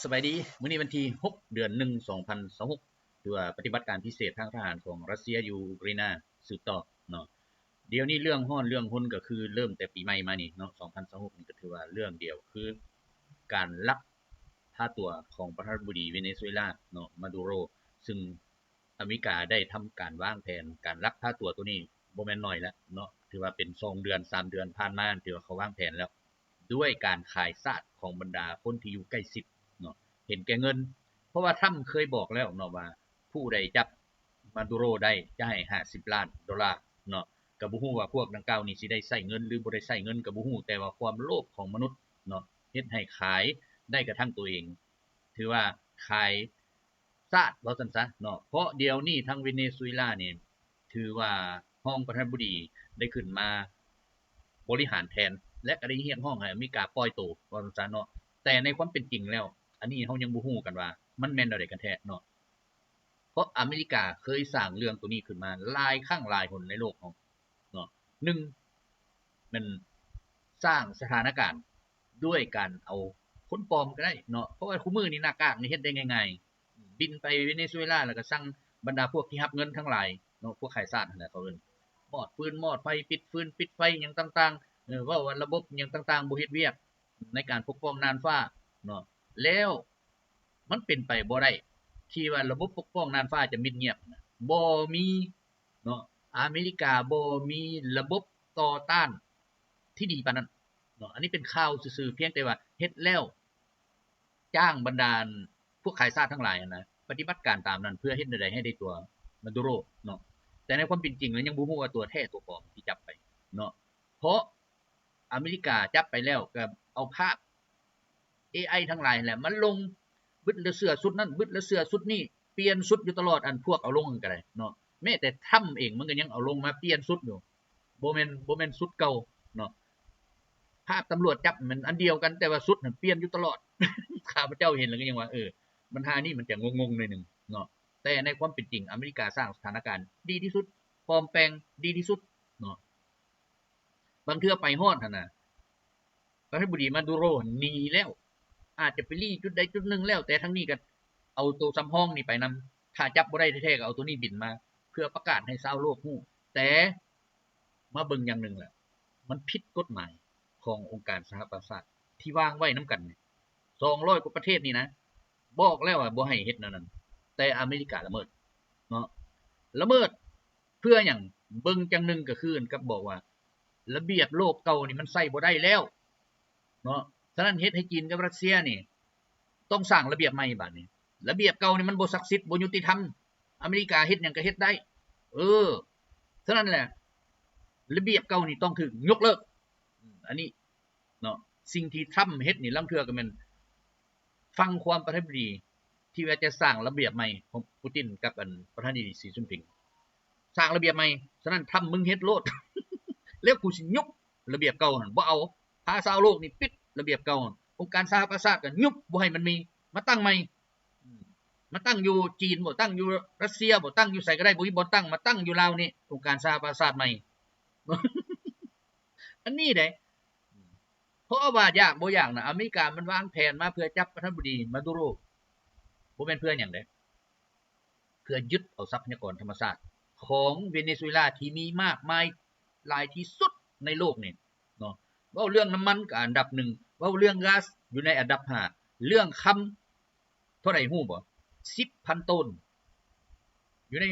สบายดีมื้อนี้วันที่6เดือน1 2026ถือว่าปฏิบัติการพิเศษทางทหารของรัสเซียยูเครนสืบต่อเนาะเดี๋ยวนี้เรื่องร้อนเรื่องหุ้นก็คือเริ่มแต่ปีใหม่มานี่เนาะ2026นี่ก็ถือว่าเรื่องเดียวคือการลักพาตัวของประธานาธิบดีเวเนซุเอลาเนาะมาดูโรซึ่งอเมริกาได้ทำการวางแผนการลักพาตัวนี้บ่แม่นน้อยแล้วเนาะถือว่าเป็น2เดือน3เดือนผ่านมาถือว่าเขาวางแผนแล้วด้วยการขายซากของบรรดาคนที่อยู่ใกล้ชิดเนาะ เห็นแก่เงินเพราะว่าทรัมป์เคยบอกแล้วเนาะว่าผู้ใดจับมาดูโรได้จะให้$50 ล้านเนาะก็บ่ฮู้ว่าพวกดังกล่าวนี้สิได้ใช้เงินหรือบ่ได้ใช้เงินก็บ่ฮู้แต่ว่าความโลภของมนุษย์เนาะเฮ็ดให้ขายได้กระทั่งตัวเองถือว่าขายซาดว่าซั่นซะเนาะเพราะเดี๋ยวนี้ทางเวเนซุเอลานี่ถือว่าห้องประธานาธิบดีได้ขึ้นมาบริหารแทนและก็ได้เรียกร้องให้อเมริกาปล่อยตัวว่าซั่นซะเนาะแต่ในความเป็นจริงแล้วอันนี้เรายังบ่ฮู้กันว่ามันแม่นแนวใดกันแท้เนาะเพราะอเมริกาเคยสร้างเรื่องตัวนี้ขึ้นมาหลายครั้งหลายหนในโลกเราเนาะหนึ่งมันสร้างสถานการณ์ด้วยการเอาคนปลอมก็ได้เนาะเพราะว่าคุมื้อนี้หน้ากากนี่เฮ็ดได้ง่ายๆบินไปเวเนซุเอลาแล้วก็สั่งบรรดาพวกที่รับเงินทั้งหลายเนาะพวกขายชาตินั่นแหละเขาเอิ้นมอดปืนมอดไฟปิดฟืนปิดไฟหยังต่างๆเว้าว่าระบบหยังต่างๆบ่เฮ็ดเวียกในการปกป้องน่านฟ้าเนาะแล้วมันเป็นไปบ่ได้ที่ว่าระบบปกป้องน่านฟ้าจะมิดเงียบบ่มีเนาะอเมริกาบ่มีระบบต่อต้านที่ดีปานนั้นเนาะอันนี้เป็นข่าวซื่อๆเพียงแต่ว่าเฮ็ดแล้วจ้างบรรดาพวกขายชาติทั้งหลายนะปฏิบัติการตามนั้นเพื่อเฮ็ดใดๆให้ได้ตัวมาดูโรเนาะแต่ในความเป็นจริงแล้วยังบ่ฮู้ว่าตัวแท้ตัวปลอมที่จับไปเนาะเพราะอเมริกาจับไปแล้วก็เอาภาพ AI ทั้งหลายแหละมันลงบึดแล้วเสื้อสุดนั้นบึดแล้วเสื้อสุดนี้เปลี่ยนสุดอยู่ตลอดอันพวกเอาลงก็ได้เนาะแม้แต่ถ้ำเองมันก็ยังเอาลงมาเปลี่ยนสุดอยู่บ่แม่นสุดเก่าเนาะภาพตำรวจจับมันอันเดียวกันแต่ว่าสุดมันเปลี่ยนอยู่ตลอดข้าพเจ้าเห็นแล้วก็ยังว่ามันหานี่มันจะงงๆหน่อยนึงเนาะแต่ในความเป็นจริงอเมริกาสร้างสถานการณ์ดีที่สุดปลอมแปลงดีที่สุดเนาะบางเทื่อไปฮอดหั่นน่ะประธานาธิบดีมาดูโรหนีแล้วอาจจะไปรีจุดใดจุดหนึ่งแล้วแต่ทั้งนี้ก็เอาตัวสำห้องนี่ไปนำถ้าจับบ่ได้แท้ๆก็เอาตัวนี้บินมาเพื่อประกาศให้ชาวโลกฮู้แต่มาเบิ่งอย่างหนึ่งแหละมันผิดกฎหมายขององค์การสหประชาชาติที่วางไว้นำกัน200กว่าประเทศนี่นะบอกแล้วว่าบ่ให้เฮ็ดแนวนั้นแต่อเมริกาละเมิดเนาะละเมิดเพื่อหยังเบิ่งจังหนึ่งก็คือกับบอกว่าระเบียบโลกเก่านี่มันใช้บ่ได้แล้วเนาะฉะนั้นเฮ็ดให้จีนกับรัสเซียนี่ต้องสร้างระเบียบใหม่บัดนี้ระเบียบเก่านี่มันบ่ศักดิ์สิทธิ์บ่ยุติธรรมอเมริกาเฮ็ดหยังก็เฮ็ดได้เออฉะนั้นแหละระเบียบเก่านี่ต้องถูกยกเลิกอันนี้เนาะสิ่งที่ทรัมป์เฮ็ดนี่ลางเทื่อก็แม่นฟังความประธานาธิบดีที่ว่าจะสร้างระเบียบใหม่ของปูตินกับอันประธานาธิบดีสีจิ้นผิงสร้างระเบียบใหม่ฉะนั้นทำมึงเฮ็ดโลดแล้วกูสิยกระเบียบเก่าหั่นบ่เอาพาชาวโลกนี่ปิดระเบียบเก่าองค์การสหประชาชาติก็ยุบบ่ให้มันมีมาตั้งใหม่มาตั้งอยู่จีนบ่ตั้งอยู่รัสเซียบ่ตั้งอยู่ไสก็ได้บ่มีบ่ตั้งมาตั้งอยู่ลาวนี่องค์การสหประชาชาติใหม่อันนี้เด้เพราะว่ายากบ่ยากน่ะอเมริกามันวางแผนมาเพื่อจับประธานาธิบดีมาดูโรบ่แม่นเพื่อหยังเด้เพื่อยึดเอาทรัพยากรธรรมชาติของเวเนซุเอลาที่มีมากมายหลายที่สุดในโลกนี่เนาะเว้าเรื่องน้ำมันก็อันดับ1เว้าเรื่องก๊าซอยู่ในอันดับ5เรื่องคำเท่าใดฮู้บ่10,000ต้นอยู่ใน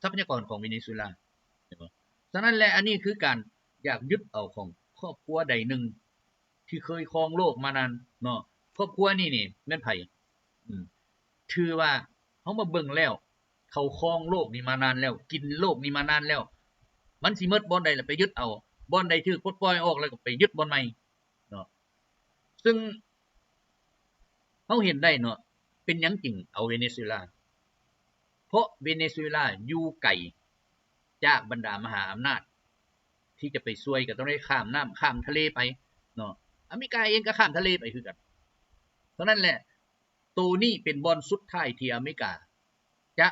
ทรัพยากรของเวเนซุเอลาฉะนั้นแหละอันนี้คือการอยากยึดเอาของครอบครัวใดหนึ่งที่เคยครองโลกมานานเนาะครอบครัวนี้นี่แม่นไผถือว่าเฮามาเบิ่งแล้วเขาครองโลกนี้มานานแล้วกินโลกนี้มานานแล้วมันสิหมดบ่อนใดล่ะไปยึดเอาบ่อนใดถูกปลดปล่อยออกแล้วก็ไปยึดบ่อนใหม่เนาะซึ่งเฮาเห็นได้เนาะเป็นหยังจริงเอาเวเนซุเอลาเพราะเวเนซุเอลาอยู่ไกลจากบรรดามหาอำนาจที่จะไปช่วยก็ต้องได้ข้ามน้ำข้ามทะเลไปเนาะอเมริกาเองก็ข้ามทะเลไปคือกันเพราะนั้นแหละตัวนี้เป็นบอนสุดท้ายที่อเมริกาจะ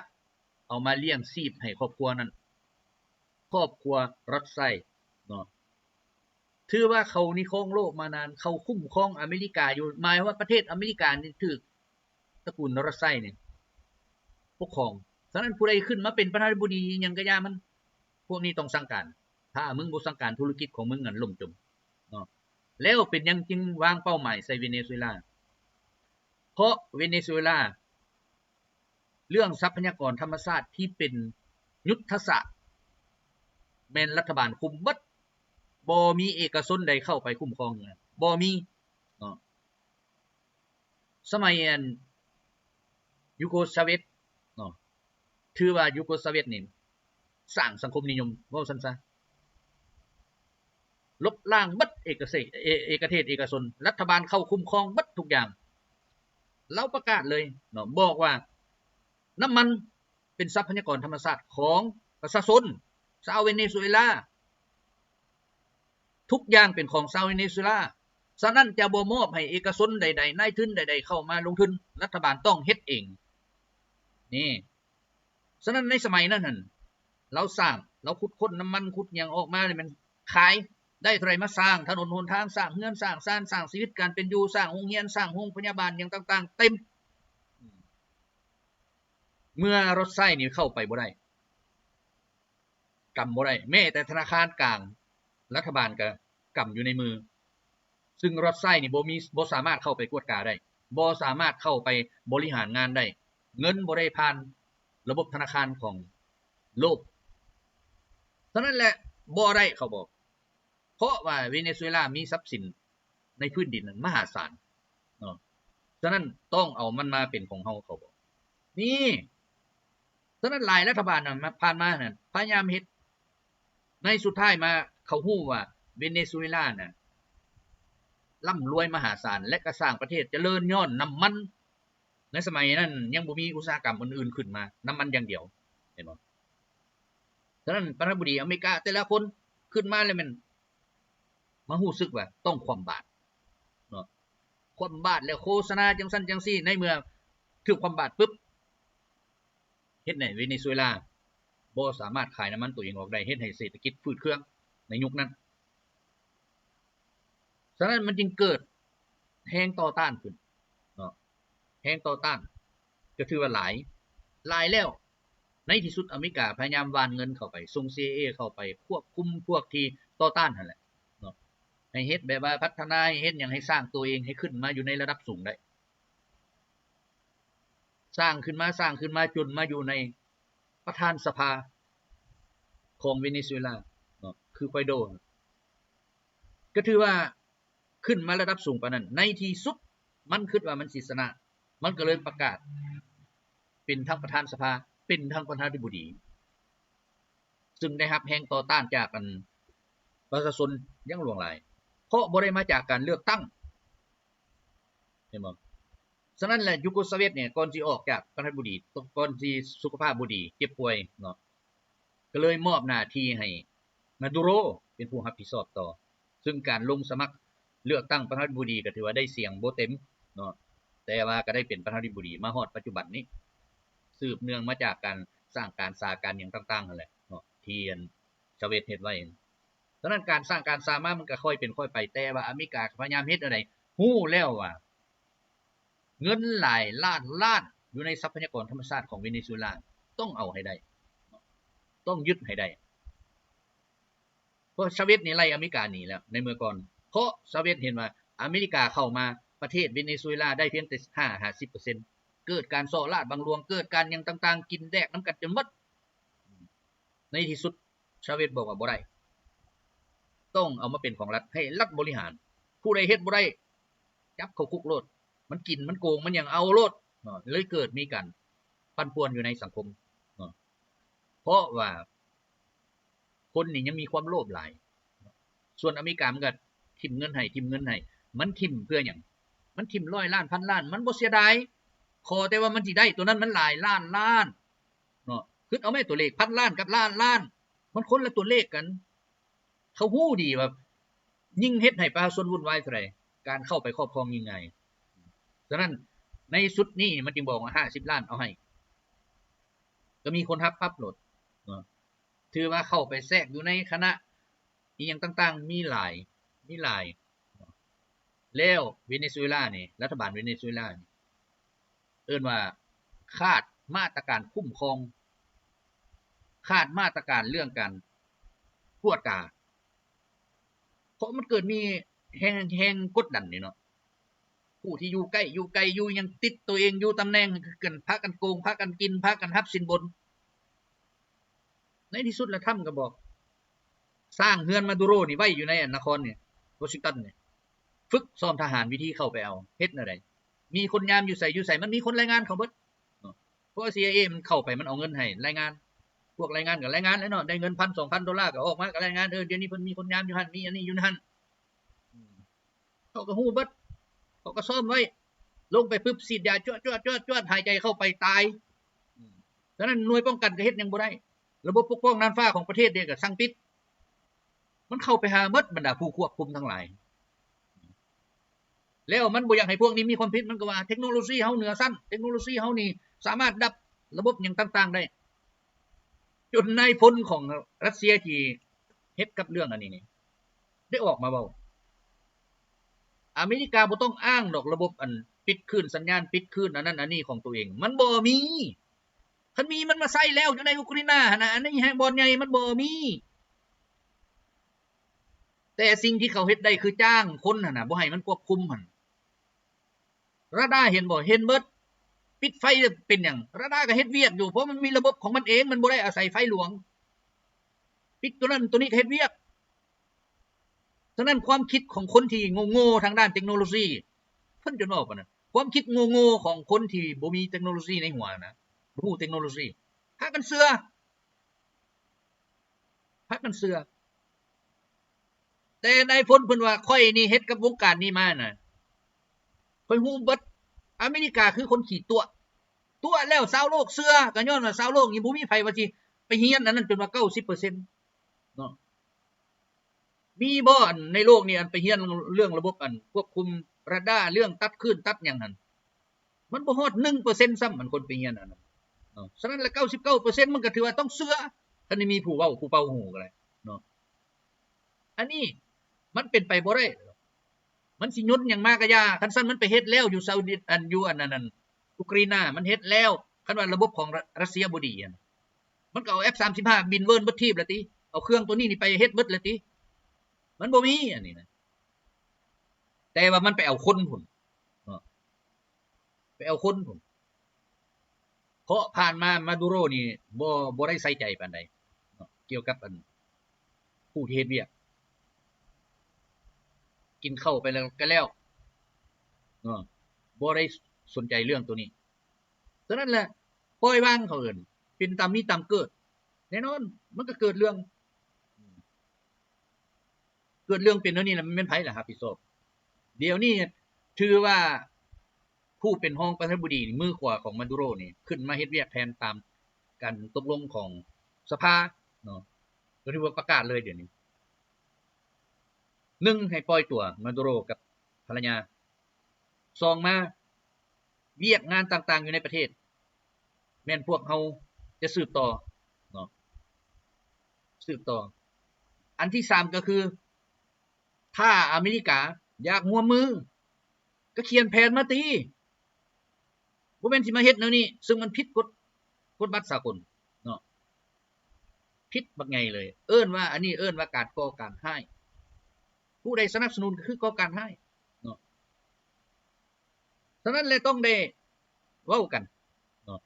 เอามาเลี้ยงชีพให้ครอบครัวนั้นครอบครัวรัสไซเนาะถ ถือว่าเขานิครองโลกมานานเขาคุ้มครองอเมริกาอยู่หมายว่าประเทศอเมริกานี่ถูกตระกูลนรไซเนี่ยปกครองฉะนั้นผู้ใดขึ้นมาเป็นประธานาธิบดีหยังก็อย่ามันพวกนี้ต้องสั่งการถ้ามึงบ่สั่งการธุรกิจของมึงนั่นล่มจมเนาะแล้วเป็นหยังจึงวางเป้าหมายใส่เวเนซุเอลาเพราะเวเนซุเอลาเรื่องทรัพยากรธรรมชาติที่เป็นยุทธศาสตร์แม่นรัฐบาลคุมเบิดบ่มีเอกชนใดเข้าไปคุ้มครองบ่มีเนาะสมัยยูโกสลาเวียเนาะถือว่ายูโกสลาเวียนี่สร้างสังคมนิยมว่าซั่นซะลบล้างเบิดเอกเทศเอกชนรัฐบาลเข้าคุ้มครองเบิดทุกอย่างเราประกาศเลยเนาะบอกว่าน้ำมันเป็นทรัพยากรธรรมชาติของประชาชนชาวเวเนซุเอลาทุกอย่างเป็นของชาวเวเนซุเอลาฉะนั้นจะบ่มอบให้เอกชนใดๆนายทุนใดๆเข้ามาลงทุนรัฐบาลต้องเฮ็ดเองนี่ฉะนั้นในสมัยนั้นน่ะเราสร้างเราขุดค้นน้ำมันขุดหยังออกมานี่มันขายได้เท่าไหร่มาสร้างถนนหนทางสร้างเรือนสร้างศาลสร้างชีวิตการเป็นอยู่สร้างโรงเรียนสร้างโรงพยาบาลหยังต่างๆเต็มเมื่อรถไฟนี่เข้าไปบ่ได้กำบ่ได้แม้แต่ธนาคารกลางรัฐบาลก็กำอยู่ในมือซึ่งรถไฟนี่บ่สามารถเข้าไปกวดกาได้บ่สามารถเข้าไปบริหารงานได้เงินบ่ได้ผ่านระบบธนาคารของโลกฉะนั้นแหละบ่ได้เขาบอกเพราะว่าเวเนซุเอลามีทรัพย์สินในพื้นดินนั้นมหาศาลเนาะฉะนั้นต้องเอามันมาเป็นของเฮาเขาบอกนี่ฉะนั้นหลายรัฐบาลน่ะมาผ่านมานั่นพยายามเฮ็ดในสุดท้ายมาเขาฮู้ว่าเวเนซุเอลาน่ะร่ำรวยมหาศาลและก็สร้างประเทศเจริญย้อนน้ำมันในสมัยนั้นยังบ่มีอุตสาหกรรมอื่นๆขึ้นมาน้ำมันอย่างเดียวเห็นบ่ฉะนั้นประธานาธิบดีอเมริกาแต่ละคนขึ้นมาแล้วมันมารู้สึกว่าต้องคว่ำบาตรเนาะคว่ำบาตรแล้วโฆษณาจังซั่นจังซี่ในเมื่อถูกคว่ำบาตรปึ๊บเฮ็ดให้เวเนซุเอลาบ่สามารถขายน้ำมันตัวเองออกได้เฮ็ดให้เศรษฐกิจฝืดเคืองในยุคนั้นฉะนั้นมันจึงเกิดแฮงต่อต้านขึ้นเนาะแฮงต่อต้านก็ถือว่าหลายแล้วในที่สุดอเมริกาพยายามวานเงินเข้าไปส่ง CIA เข้าไปควบคุมพวกที่ต่อต้านนั่นแหละเนาะให้เฮ็ดแบบว่าพัฒนาให้เฮ็ดหยังให้สร้างตัวเองให้ขึ้นมาอยู่ในระดับสูงได้สร้างขึ้นมาจนมาอยู่ในประธานสภาของเวเนซุเอลาเนาะคือไกวโดก็ถือว่าขึ้นมาระดับสูงปานนั้นในที่สุดมันคิดว่ามันสิชนะมันก็เลยประกาศเป็นทั้งประธานสภาเป็นทั้งประธานาธิบดีซึ่งได้รับแรงต่อต้านจากประชาชนอย่างหลวงหลายเพราะบ่ได้มาจากการเลือกตั้งเห็นบ่ฉะนั้นแหละยูโกสลาเวียเนี่ยก่อนสิออกจากประธานาธิบดีก่อนสิสุขภาพบ่ดีเจ็บป่วยเนาะก็เลยมอบหน้าที่ให้มาดูโรเป็นผู้รับผิดชอบต่อซึ่งการลงสมัครเลือกตั้งประธานาธิบดีก็ถือว่าได้เสียงบ่เต็มเนาะแต่ว่าก็ได้เป็นประธานาธิบดีมาฮอดปัจจุบันนี้สืบเนื่องมาจากการสร้างการสาการอย่างต่างๆนั่นแหละเนาะที่ชาเวซเฮ็ดไว้ฉะนั้นการสร้างการสามามันก็ค่อยเป็นค่อยไปแต่ว่าอเมริกาพยายามเฮ็ดอะไรฮู้แล้วว่าเงินหลายล้านอยู่ในทรัพยากรธรรมชาติของเวเนซุเอลาต้องเอาให้ได้ต้องยึดให้ได้เพราะชาเวซนี่ไล่อเมริกาหนีแล้วในเมื่อก่อนเพราะชาเวซเห็นว่าอเมริกาเข้ามาประเทศเวเนซุเอลาได้เพียงแต่50%เกิดการซ่อราดบังหลวงเกิดการยังต่างๆกินแดกน้ำกันจนหมดในที่สุดชาเวซบอกว่าบ่ได้ต้องเอามาเป็นของรัฐให้รัฐบริหารผู้ใดเฮ็ดบ่ได้จับเข้าคุกโลดมันกินมันโกงมันหยังเอาโลดเลยเกิดมีกันปั่นป่วนอยู่ในสังคมเพราะว่าคนนี่ยังมีความโลภหลายส่วนอเมริกามันก็ทิ่มเงินให้มันทิ่มเพื่อหยังมันทิ่ม100 ล้านพันล้านมันบ่เสียดายขอแต่ว่ามันสิได้ตัวนั้นมันหลายล้านเนาะคิดเอาแม่ตัวเลขพันล้านกับล้านมันคนละตัวเลขกันเขาฮู้ดีว่ายิ่งเฮ็ดให้ประชาชนวุ่นวายเท่าใดการเข้าไปครอบครองยิ่งง่ายฉะนั้นในสุดนี้มันจึงบอกว่า50 ล้านเอาให้ก็มีคนรับปั๊บโหลดถือว่าเข้าไปแทรกอยู่ในคณะอีหยังต่างๆมีหลาย มีหลายแล้วเวเนซุเอลานี่รัฐบาลเวเนซุเอลานี่เอิ้นว่าขาดมาตรการคุ้มครองขาดมาตรการเรื่องการกวดกาเพราะมันเกิดมีแฮงกดดันนี่เนาะผู้ที่อยู่ใกล้อยู่ไกลอยู่ยังติดตัวเองอยู่ตำแหน่งกันพากันโกงพากันกินพากันรับสินบนในที่สุดแล้วทำก็บอกสร้างเฮือนมาดูโรนี่ไว้อยู่ในนครเนี่ยวอชิงตันเนี่ยฝึกซ้อมทหารวิธีเข้าไปเอาเฮ็ดอะไรมีคนยามอยู่ใส่มันมีคนรายงานเขาเบิดเพราะ CIA มันเข้าไปมันเอาเงินให้รายงานพวกรายงานกับรายงานแล้วเนาะได้เงิน$1,000-2,000ก็ออกมากับรายงานเดี๋ยวนี้เพิ่นมีคนยามอยู่หั่นมีอันนี้อยู่หั่นเขาก็ฮู้เบิดเขาก็ซ่อมไว้ลงไปปึ๊บฉีดยาจวดหายใจเข้าไปตายฉะนั้นหน่วยป้องกันก็เฮ็ดยังบ่ได้ระบบปกป้องน่านฟ้าของประเทศเด้ก็สั่งปิดมันเข้าไปหาหมดบรรดาผู้ควบคุมทั้งหลายแล้วมันบ่อยากให้พวกนี้มีความผิดมันก็ว่าเทคโนโลยีเฮาเหนือชั้นเทคโนโลยีเฮานี่สามารถดับระบบหยังต่างๆได้จนนายพลของรัสเซียที่เฮ็ดกับเรื่องอันนี้นี่ได้ออกมาเว้าอเมริกาบ่ต้องอ้างดอกระบบอันปิดคลื่นสัญญาณปิดคลื่นอันนั้นอันนี้ของตัวเองมันบ่มีคันมีมันมาใส่แล้วอยู่ในยูเครนหั่นน่ะอันนี้แฮงบ่ใหญ่มันบ่มีแต่สิ่งที่เขาเฮ็ดได้คือจ้างคนหั่นน่ะบ่ให้มันควบคุมหั่นราดาเห็นบ่เห็นเบิดปิดไฟเป็นหยังราดาก็เฮ็ดเวียกอยู่เพราะมันมีระบบของมันเองมันบ่ได้อาศัยไฟหลวงปิดตัวนั้นตัวนี้ก็เฮ็ดเวียกฉะนั้นความคิดของคนที่โง่ๆทางด้านเทคโนโลยีเพิ่นจะบอกว่านะความคิดโง่ๆของคนที่บ่มีเทคโนโลยีในหัวนะบ่ฮู้เทคโนโลยีพากันเชื่อแต่นายพลเพิ่นว่าค่อยนี่เฮ็ดกับวงการนี้มาน่ะค่อยฮู้เบิดอเมริกาคือคนขี้ตัวแล้วชาวโลกเชื่อก็ย้อนว่าชาวโลกนี่บ่มีไผว่าสิไปเฮียนอันนั้นจนว่า 90% เนาะมีบ่อันในโลกนี้อันไปเฮียนเรื่องระบบอันควบคุมราดาร์เรื่องตัดคลื่นตัดหยังหั่นมันบ่ฮอด 1% ซ้ำมันคนไปเฮียนอันนั้นเนาะฉะนั้นแล้ว 99% มันก็ถือว่าต้องเชื่อคันมีผู้เว้าผู้เป่าหูก็ได้เนาะอันนี้มันเป็นไปบ่ได้มันสิยุดหยังมาก็ย่าคันซั่นมันไปเฮ็ดแล้วอยู่ซาอุดิอันอยู่อันนั้นอุกราน่ามันเฮ็ดแล้วคันว่าระบบของรัสเซียบ่ดีอันมันก็เอา F35 บินเวิร์นเบิดทีบแล้วติเอาเครื่องตัวนี้นี่ไปเฮ็ดเบิดแล้วติมันบ่มีอันนี้นะแต่ว่ามันไปเอาคนพุ่นไปเอาคนพุ่นเพราะผ่านมาดูโรนี่บ่ได้ใส่ใจปานใดเกี่ยวกับอันผู้ที่เฮ็ดเวียกกินข้าวไปแล้วก็แล้วบ่ได้สนใจเรื่องตัวนี้ฉะนั้นแหละปล่อยวางเขาเอิ้นเป็นตามมีตามเกิดแน่นอนมันก็เกิดเรื่องเป็นอันนี้น่ะมันเป็นไผล่ะครับพี่โซเดี๋ยวนี้ถือว่าผู้เป็นรองประธานาธิบดีมือขวาของมาดูโรนี่ขึ้นมาเฮ็ดเวียกแทนตามการตกลงของสภาเนาะก็ถือว่าประกาศเลยเดี๋ยวนี้1ให้ปล่อยตัวมาดูโรกับภรรยา2มาเวียกงานต่างๆอยู่ในประเทศแม่นพวกเฮาจะสืบต่อเนาะสืบต่ออันที่3ก็คือถ้าอเมริกาอยากร่วมมือก็เขียนแผนมาติบ่แม่นสิมาเฮ็ดแนวนี้ซึ่งมันผิดกฎบัตรสากลเนาะผิดบักใหญ่เลยเอิ้นว่าอันนี้เอิ้นว่าการก่อการร้ายผู้ใดสนับสนุนก็คือก่อการร้ายเนาะฉะนั้นเลยต้องได้เว้ากันเนาะ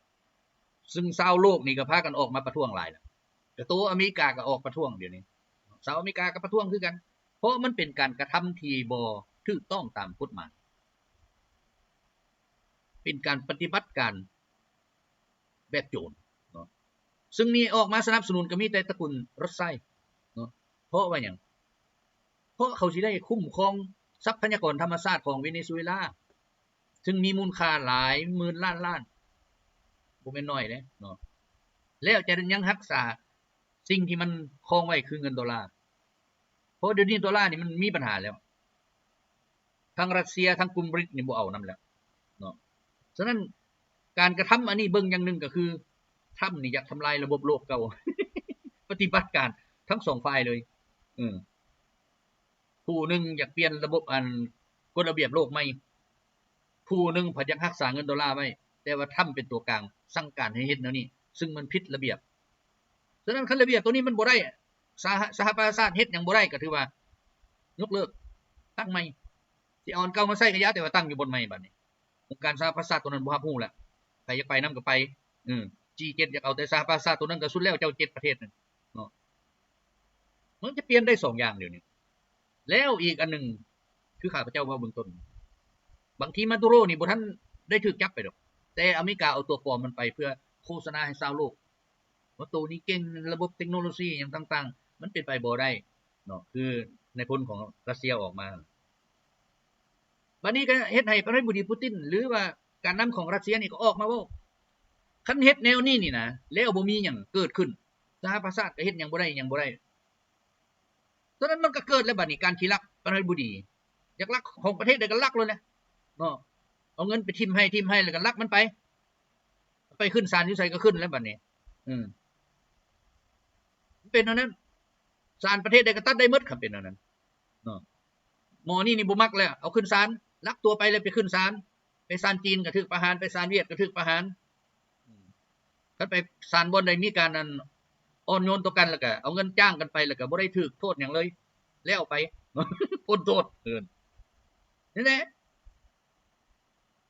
ซึ่งชาวโลกนี่ก็พากันออกมาประท้วงหลายแล้วแต่ตัวอเมริกาก็ออกประท้วงเดี๋ยวนี้ชาวอเมริกาก็ประท้วงคือกันเพราะมันเป็นการกระทำที่บ่ถูกต้องตามกฎหมายเป็นการปฏิบัติการแบบโจรเนาะซึ่งนี่ออกมาสนับสนุนก็มีแต่ตระกูลรสไซเนาะเพราะว่าหยังเพราะเขาสิได้คุ้มครองทรัพยากรธรรมชาติของเวเนซุเอลาซึ่งมีมูลค่าหลายหมื่นล้านบ่แม่นน้อยเด้เนาะแล้วจะยังรักษาสิ่งที่มันครองไว้คือเงินดอลลาร์เพราะเดี๋ยวนี้ดอลลาร์นี่มันมีปัญหาแล้วทั้งรัสเซียทั้งกลุ่มบริกนี่บ่เอานำแล้วเนาะฉะนั้นการกระทำอันนี้เบิ่งอย่างนึงก็คือทรัมป์นี่อยากทำลายระบบโลกเก่า ปฏิบัติการทั้ง2ฝ่ายเลย ผู้หนึ่งอยากเปลี่ยนระบบกฎระเบียบโลกใหม่ผู้หนึ่งพยายามรักษาเงินดอลลาร์ไว้แต่ว่าทำเป็นตัวกลางสั่งการให้เฮ็ดแนวนี้ซึ่งมันผิดระเบียบฉะนั้นคันระเบียบตัวนี้มันบ่ได้สหประชาชาติเฮ็ดหยังบ่ได้ก็ถือว่ายกเลิกตั้งใหม่สิเอาอันเก่ามาใช้ก็ยาแต่ว่าตั้งอยู่บนใหม่บัดนี้องค์การสหประชาชาติตัวนั้นบ่รับรู้แล้วใครอยากไปนํก็ไปG7 อยากเอาแต่สหประชาชาติตัวนั้นก็สุดแล้วเจ้า7ประเทศนั่นเนาะมันจะเปลี่ยนได้2อย่างเดี๋ยวนี้แล้วอีกอันนึงคือข้าพเจ้าว่าเบื้องต้นบางทีมาดูโรนี่บ่ทันได้ถูกจับไปดอกแต่อเมริกาเอาตัวปลอมมันไปเพื่อโฆษณาให้ชาวโลกว่าตัวนี้เก่งระบบเทคโนโลยีอย่างต่างๆมันเป็นไปบ่ได้เนาะคือในพลของรัสเซียออกมาบัดนี้ก็เฮ็ดให้ประธานาธิบดีปูตินหรือว่าการนำของรัสเซียนี่ก็ออกมาว่าคันเฮ็ดแนวนี้นี่นะแล้วบ่มีหยังเกิดขึ้นสหประชาชาติก็เฮ็ดหยังบ่ได้หยังบ่ได้ฉะนั้นมันก็เกิดแล้วบัดนี้การที่ลักประธานาธิบดีอยากลักของประเทศใดก็ลักเลยนะเนาะเอาเงินไปทิ่มให้แล้วก็ลักมันไปขึ้นศาลอยู่ไสก็ขึ้นแล้วบัดนี้เป็นเท่านั้นศาลประเทศใดก็ตัดได้หมดครับเป็นเท่านั้นเนาะหมอนี่บ่มักแล้วเอาขึ้นศาลลักตัวไปแล้วไปขึ้นศาลไปศาลจีนก็ถูกประหารไปศาลเวียดก็ถูกประหารคันไปศาลบ่ได้มีการนั้นอ่อนโยนต่อกันแล้วก็เอาเงินจ้างกันไปแล้วก็บ่ได้ถูกโทษหยังเลยแล้วไปพ้นโทษนั่นแหละ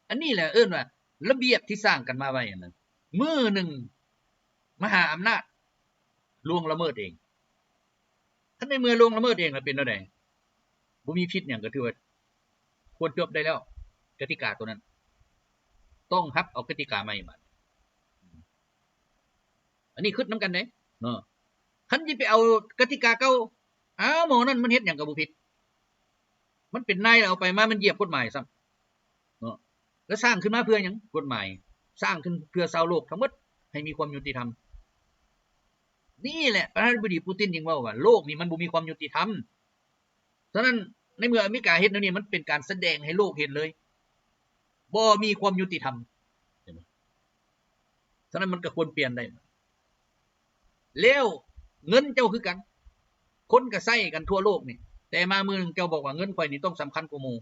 อันนี้แหละว่าระเบียบที่สร้างกันมาไว้นั่นมื้อนึงมหาอำนาจล่วงละเมิดเองคันในเมื่อล่วงละเมิดเองแล้วเป็นจังได๋บ่มีผิดหยังก็ถือว่าควรจบได้แล้วกติกาตัวนั้นต้องรับเอากติกาใหม่มาอันนี้คิดนำกันเด้เนาะคันสิไปเอากติกาเก่าหมอนั้นมันเฮ็ดหยังก็บ่ผิดมันเป็นนายแล้วเอาไปมามันเหยียบกฎหมายซ้ำเนาะแล้วสร้างขึ้นมาเพื่อหยังกฎหมายสร้างขึ้นเพื่อชาวโลกทั้งหมดให้มีความยุติธรรมนี่แหละประธานาธิบดีปูตินจึงว่าโลกนี้มันบ่มีความยุติธรรมฉะนั้นในเมื่ออเมริกาเฮ็ดแนวนี้มันเป็นการแสดงให้โลกเห็นเลยบ่มีความยุติธรรมเห็นบ่ฉะนั้นมันก็ควรเปลี่ยนได้แล้วเงินเจ้าคือกันคนก็ใช้กันทั่วโลกนี่แต่มามื้อนึงเจ้าบอกว่าเงินข่อยนี่ต้องสำคัญกว่าหมู่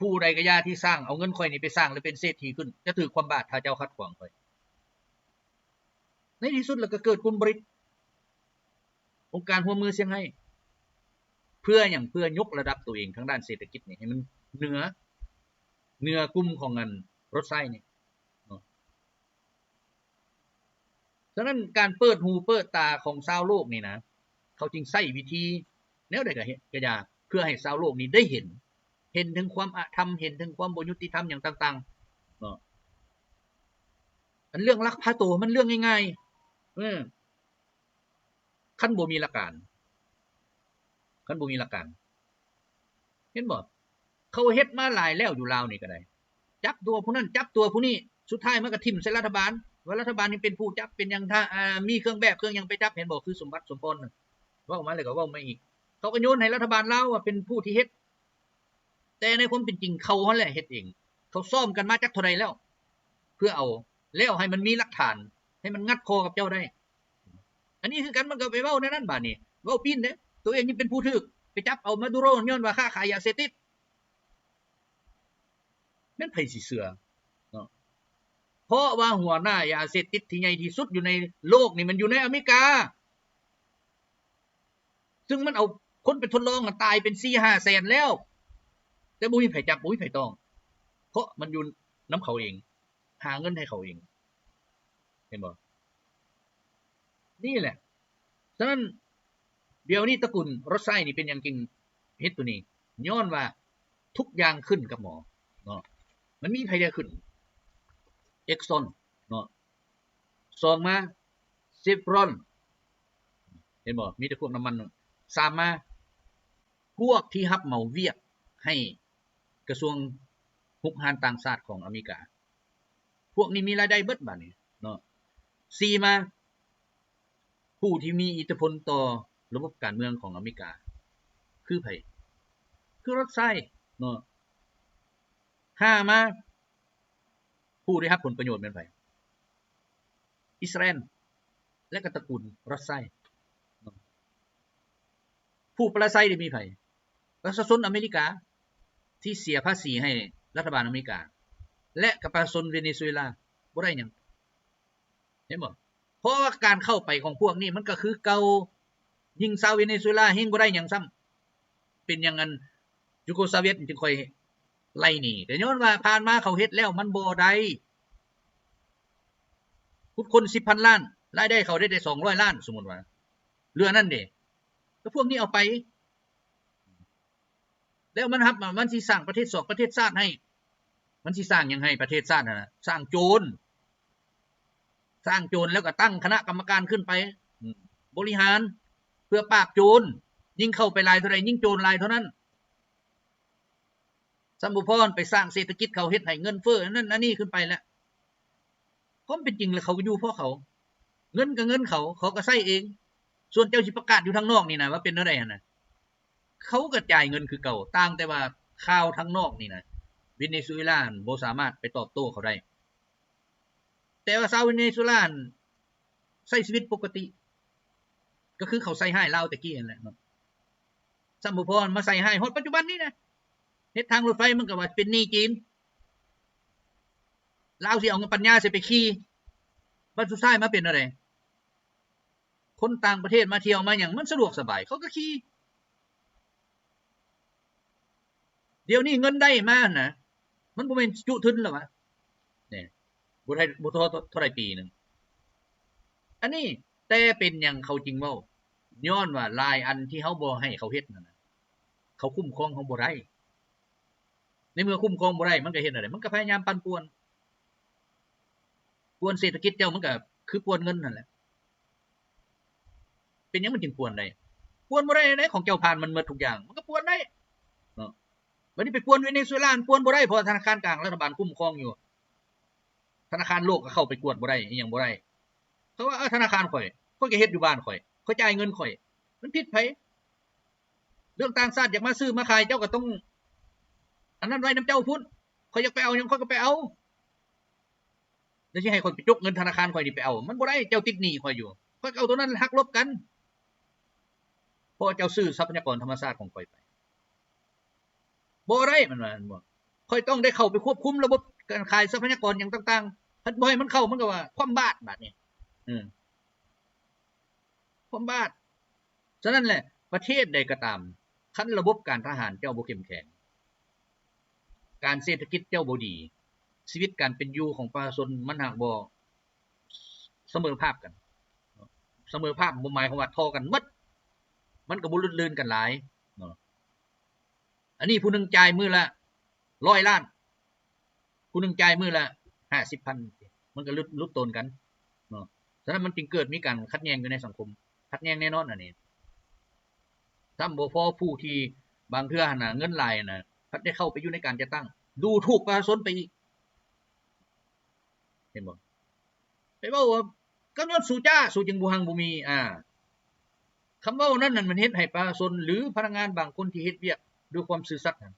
ผู้ใดก็อย่าที่สร้างเอาเงินข่อยนี่ไปสร้างแล้วเป็นเศรษฐีขึ้นจะถูกความบาปถ้าเจ้าขัดขวางข่อยในที่สุดแล้วก็เกิดคุณบริษองค์การหัวมือเซี่ยงไฮ้เพื่อหยังเพื่อยกระดับตัวเองทางด้านเศรษฐกิจนี่ให้มันเหนือกลุ่มของเงินรถไฟนี่ฉะนั้นการเปิดหูเปิดตาของชาวโลกนี่นะเขาจึงใช้วิธีแนวใดก็เฮ็ดก็อย่าเพื่อให้ชาวโลกนี้ได้เห็นถึงความอธรรมเห็นถึงความบ่ยุติธรรมอย่างต่างๆอันเรื่องลักพาตัวมันเรื่องง่ายๆคันบ่มีหลักการเห็นบ่เขาเฮ็ดมาหลายแล้วอยู่ลาวนี่ก็ได้จับตัวผู้นั้นจับตัวผู้นี้สุดท้ายมันก็ทิ่มใส่รัฐบาลว่ารัฐบาลนี่เป็นผู้จับเป็นหยังถ้ามีเครื่องแบบเครื่องหยังไปจับเห็นบ่คือสมบัติสมพรเว้ามาแล้วก็เว้ามาอีกเขาก็โยนให้รัฐบาลลาวว่าเป็นผู้ที่เฮ็ดแต่ในความเป็นจริงเขานั่นแหละเฮ็ดเองเขาซ่อมกันมาจักเท่าใดแล้วเพื่อเอาแล้วให้มันมีหลักฐานให้มันงัดคอกับเจ้าได้อันนี้คือกันมันก็ไปเว้าในนั้นบาดนี้เว้าปีนเด้ตัวเองนี่เป็นผู้ถูกไปจับเอามาดูโรย้อนว่าค้าขายยาเสพติดแม่นไผสิเชื่อเนาะเพราะว่าหัวหน้ายาเสพติดที่ใหญ่ที่สุดอยู่ในโลกนี่มันอยู่ในอเมริกาซึ่งมันเอาคนไปทดลองตายเป็น 4-5 แสนแล้วแต่บ่มีไผจับบ่มีไผต้องเพราะมันอยู่นำเขาเองหาเงินให้เขาเองเห็นบ่นี่แหละฉะนั้นเดี๋ยวนี้ตระกูลรถไฟนี่เป็นหยังจริงเฮ็ดตัวนี้ย้อนว่าทุกอย่างขึ้นกับหมอเนาะมันมีไผได้ขึ้น Exxon เนาะ2มา Chevron เห็นบ่มีแต่พวกน้ำมัน3มาพวกที่รับเหมาเวียกให้กระทรวงหุกหานต่างชาติของอเมริกาพวกนี้มีรายได้เบิดบัดนี้เนาะ4มาผู้ที่มีอิทธิพลต่อระบบการเมืองของอเมริกาคือไผคือรถไฟเนาะ5มาผู้ได้รับผลประโยชน์เป็นไผอิสราเอลและก็ตระกูลรถไฟ ผู้ปราศัยได้มีไผประชาชนอเมริกาที่เสียภาษีให้รัฐบาลอเมริกาและกับประชาชนเวเนซุเอลาบ่ได้หยังเห็นบ่เพราะว่าการเข้าไปของพวกนี้มันก็คือเก่ายิงชาวเวเนซุเอลาเฮงบ่ได้หยังซ้ำเป็นอย่างนั้นยูโกสลาเวียจึงค่อยไล่หนีแต่ย้อนว่าผ่านมาเขาเฮ็ดแล้วมันบ่ได้พุทธคน 10,000 ล้านรายได้เขาได้200 ล้านสมมุติว่าเรือนั่นเด้ก็พวกนี้เอาไปแล้วมันครับมันสิสร้างประเทศ2ประเทศชาติให้มันสิสร้างหยังให้ประเทศชาติน่ะสร้างโจรแล้วก็ตั้งคณะกรรมการขึ้นไปบริหารเพื่อปราบโจรยิ่งเข้าไปหลายเท่าใดยิ่งโจรหลายเท่านั้นสัมบุพรไปสร้างเศรษฐกิจเขาเฮ็ดให้เงินเฟ้อนั่นอันนี้ขึ้นไปแล้วความเป็นจริงแล้วเขาอยู่เพราะเขาเงินก็เงินเขาก็ใช้เองส่วนเจ้าสิประกาศอยู่ทางนอกนี่นะว่าเป็นจังได๋หั่นน่ะเขาก็จ่ายเงินคือเก่าต่างแต่ว่าข่าวทางนอกนี่นะเวเนซุเอลาบ่สามารถไปตอบโต้เขาได้แต่ว่าชาวเวเนซุเอลาใช้ชีวิตปกติก็คือเขาใส่ร้ายลาวตะกี้นั่นแหละสัมบุพรมาใส่ร้ายฮอดปัจจุบันนี้นะเฮ็ดทางรถไฟมันก็ว่าเป็นหนี้จีนลาวสิเอาเงินปัญญาสิไปขี่บัดสุดท้ายมาเป็นอะไรคนต่างประเทศมาเที่ยวมาหยังมันสะดวกสบายเขาก็ขี่เดี๋ยวนี้เงินได้มานะมันบ่แม่นจุทุนแล้ววะนี่บ่ได้บ่เท่าไหร่ปีนึงอันนี้แต่เป็นหยังเขาจริงเว้าย้อนว่าหลายอันที่เฮาบ่ให้เขาเฮ็ดนั่นน่ะเขาคุ้มครองเฮาบ่ได้ในเมื่อคุ้มครองบ่ได้มันก็เฮ็ดอะไรมันก็พยายามปั่นป่วนเศรษฐกิจเจ้ามันก็คือป่วนเงินนั่นแหละเป็นหยังมันจึงป่วนได้ป่วนบ่ได้ได้ของเจ้าผ่านมันหมดทุกอย่างมันก็ป่วนได้เนาะวันนี้ไปป่วนเวเนซุเอลาป่วนบ่ได้เพราะธนาคารกลางรัฐบาลคุ้มครองอยู่ธนาคารโลกก็เข้าไปกวดบ่ได้อีหยังบ่ได้เพราะว่าธนาคารข่อยก็เฮ็ดอยู่บ้านข่อยเขาจ่ายเงินข่อยมันผิดไผเรื่องต่างชาติอยากมาซื้อมาขายเจ้าก็ต้องอันนั้นไว้นำเจ้าพุ่นข่อยอยากไปเอาหยังข่อยก็ไปเอาแล้วสิให้ข่อยไปจกเงินธนาคารข่อยนี่ไปเอามันบ่ได้เจ้าติดหนี้ข่อยอยู่ข่อยเอาตัวนั้นหักลบกันเพราะเจ้าซื้อทรัพยากรธรรมชาติของข่อยไปบ่ได้มันว่าบ่ข่อยต้องได้เข้าไปควบคุมระบบการขายทรัพยากรหยังต่างๆถ้าบ่ให้มันเข้ามันก็ว่าความบาดบาดนี้ความบาดฉะนั้นแหละประเทศใดก็ตามคันระบบการทหารเจ้าบ่เข้มแข็งการเศรษฐกิจเจ้าบ่ดีชีวิตการเป็นอยู่ของประชาชนมันหากบ่เสมอภาพกันเสมอภาพบ่หมายความว่าเท่ากันหมดมันก็บ่ลื่นลื่นกันหลายเนาะอันนี้ผู้นึงจ่ายมื้อละ100 ล้านผู้นึงจ่ายมื้อละ 50,000 มันก็ลุดตนกันเนาะฉะนั้นมันจึงเกิดมีการขัดแย้งอยู่ในสังคมขัดแย้งแน่นอนอันนี้ซ้ำบ่พอผู้ที่บางเทื่อน่ะเงินหลายน่ะพัดได้เข้าไปอยู่ในการจัดตั้งดูถูกประชาชนไปอีกเห็นบ่ไปเว้าว่ากำยศสู่จ้าสู่จึงบ่หังบ่มีคำเว้านั้นมันเฮ็ดให้ประชาชนหรือพนักงานบางคนที่เฮ็ดเวียกด้วยความซื่อสัตย์นั่น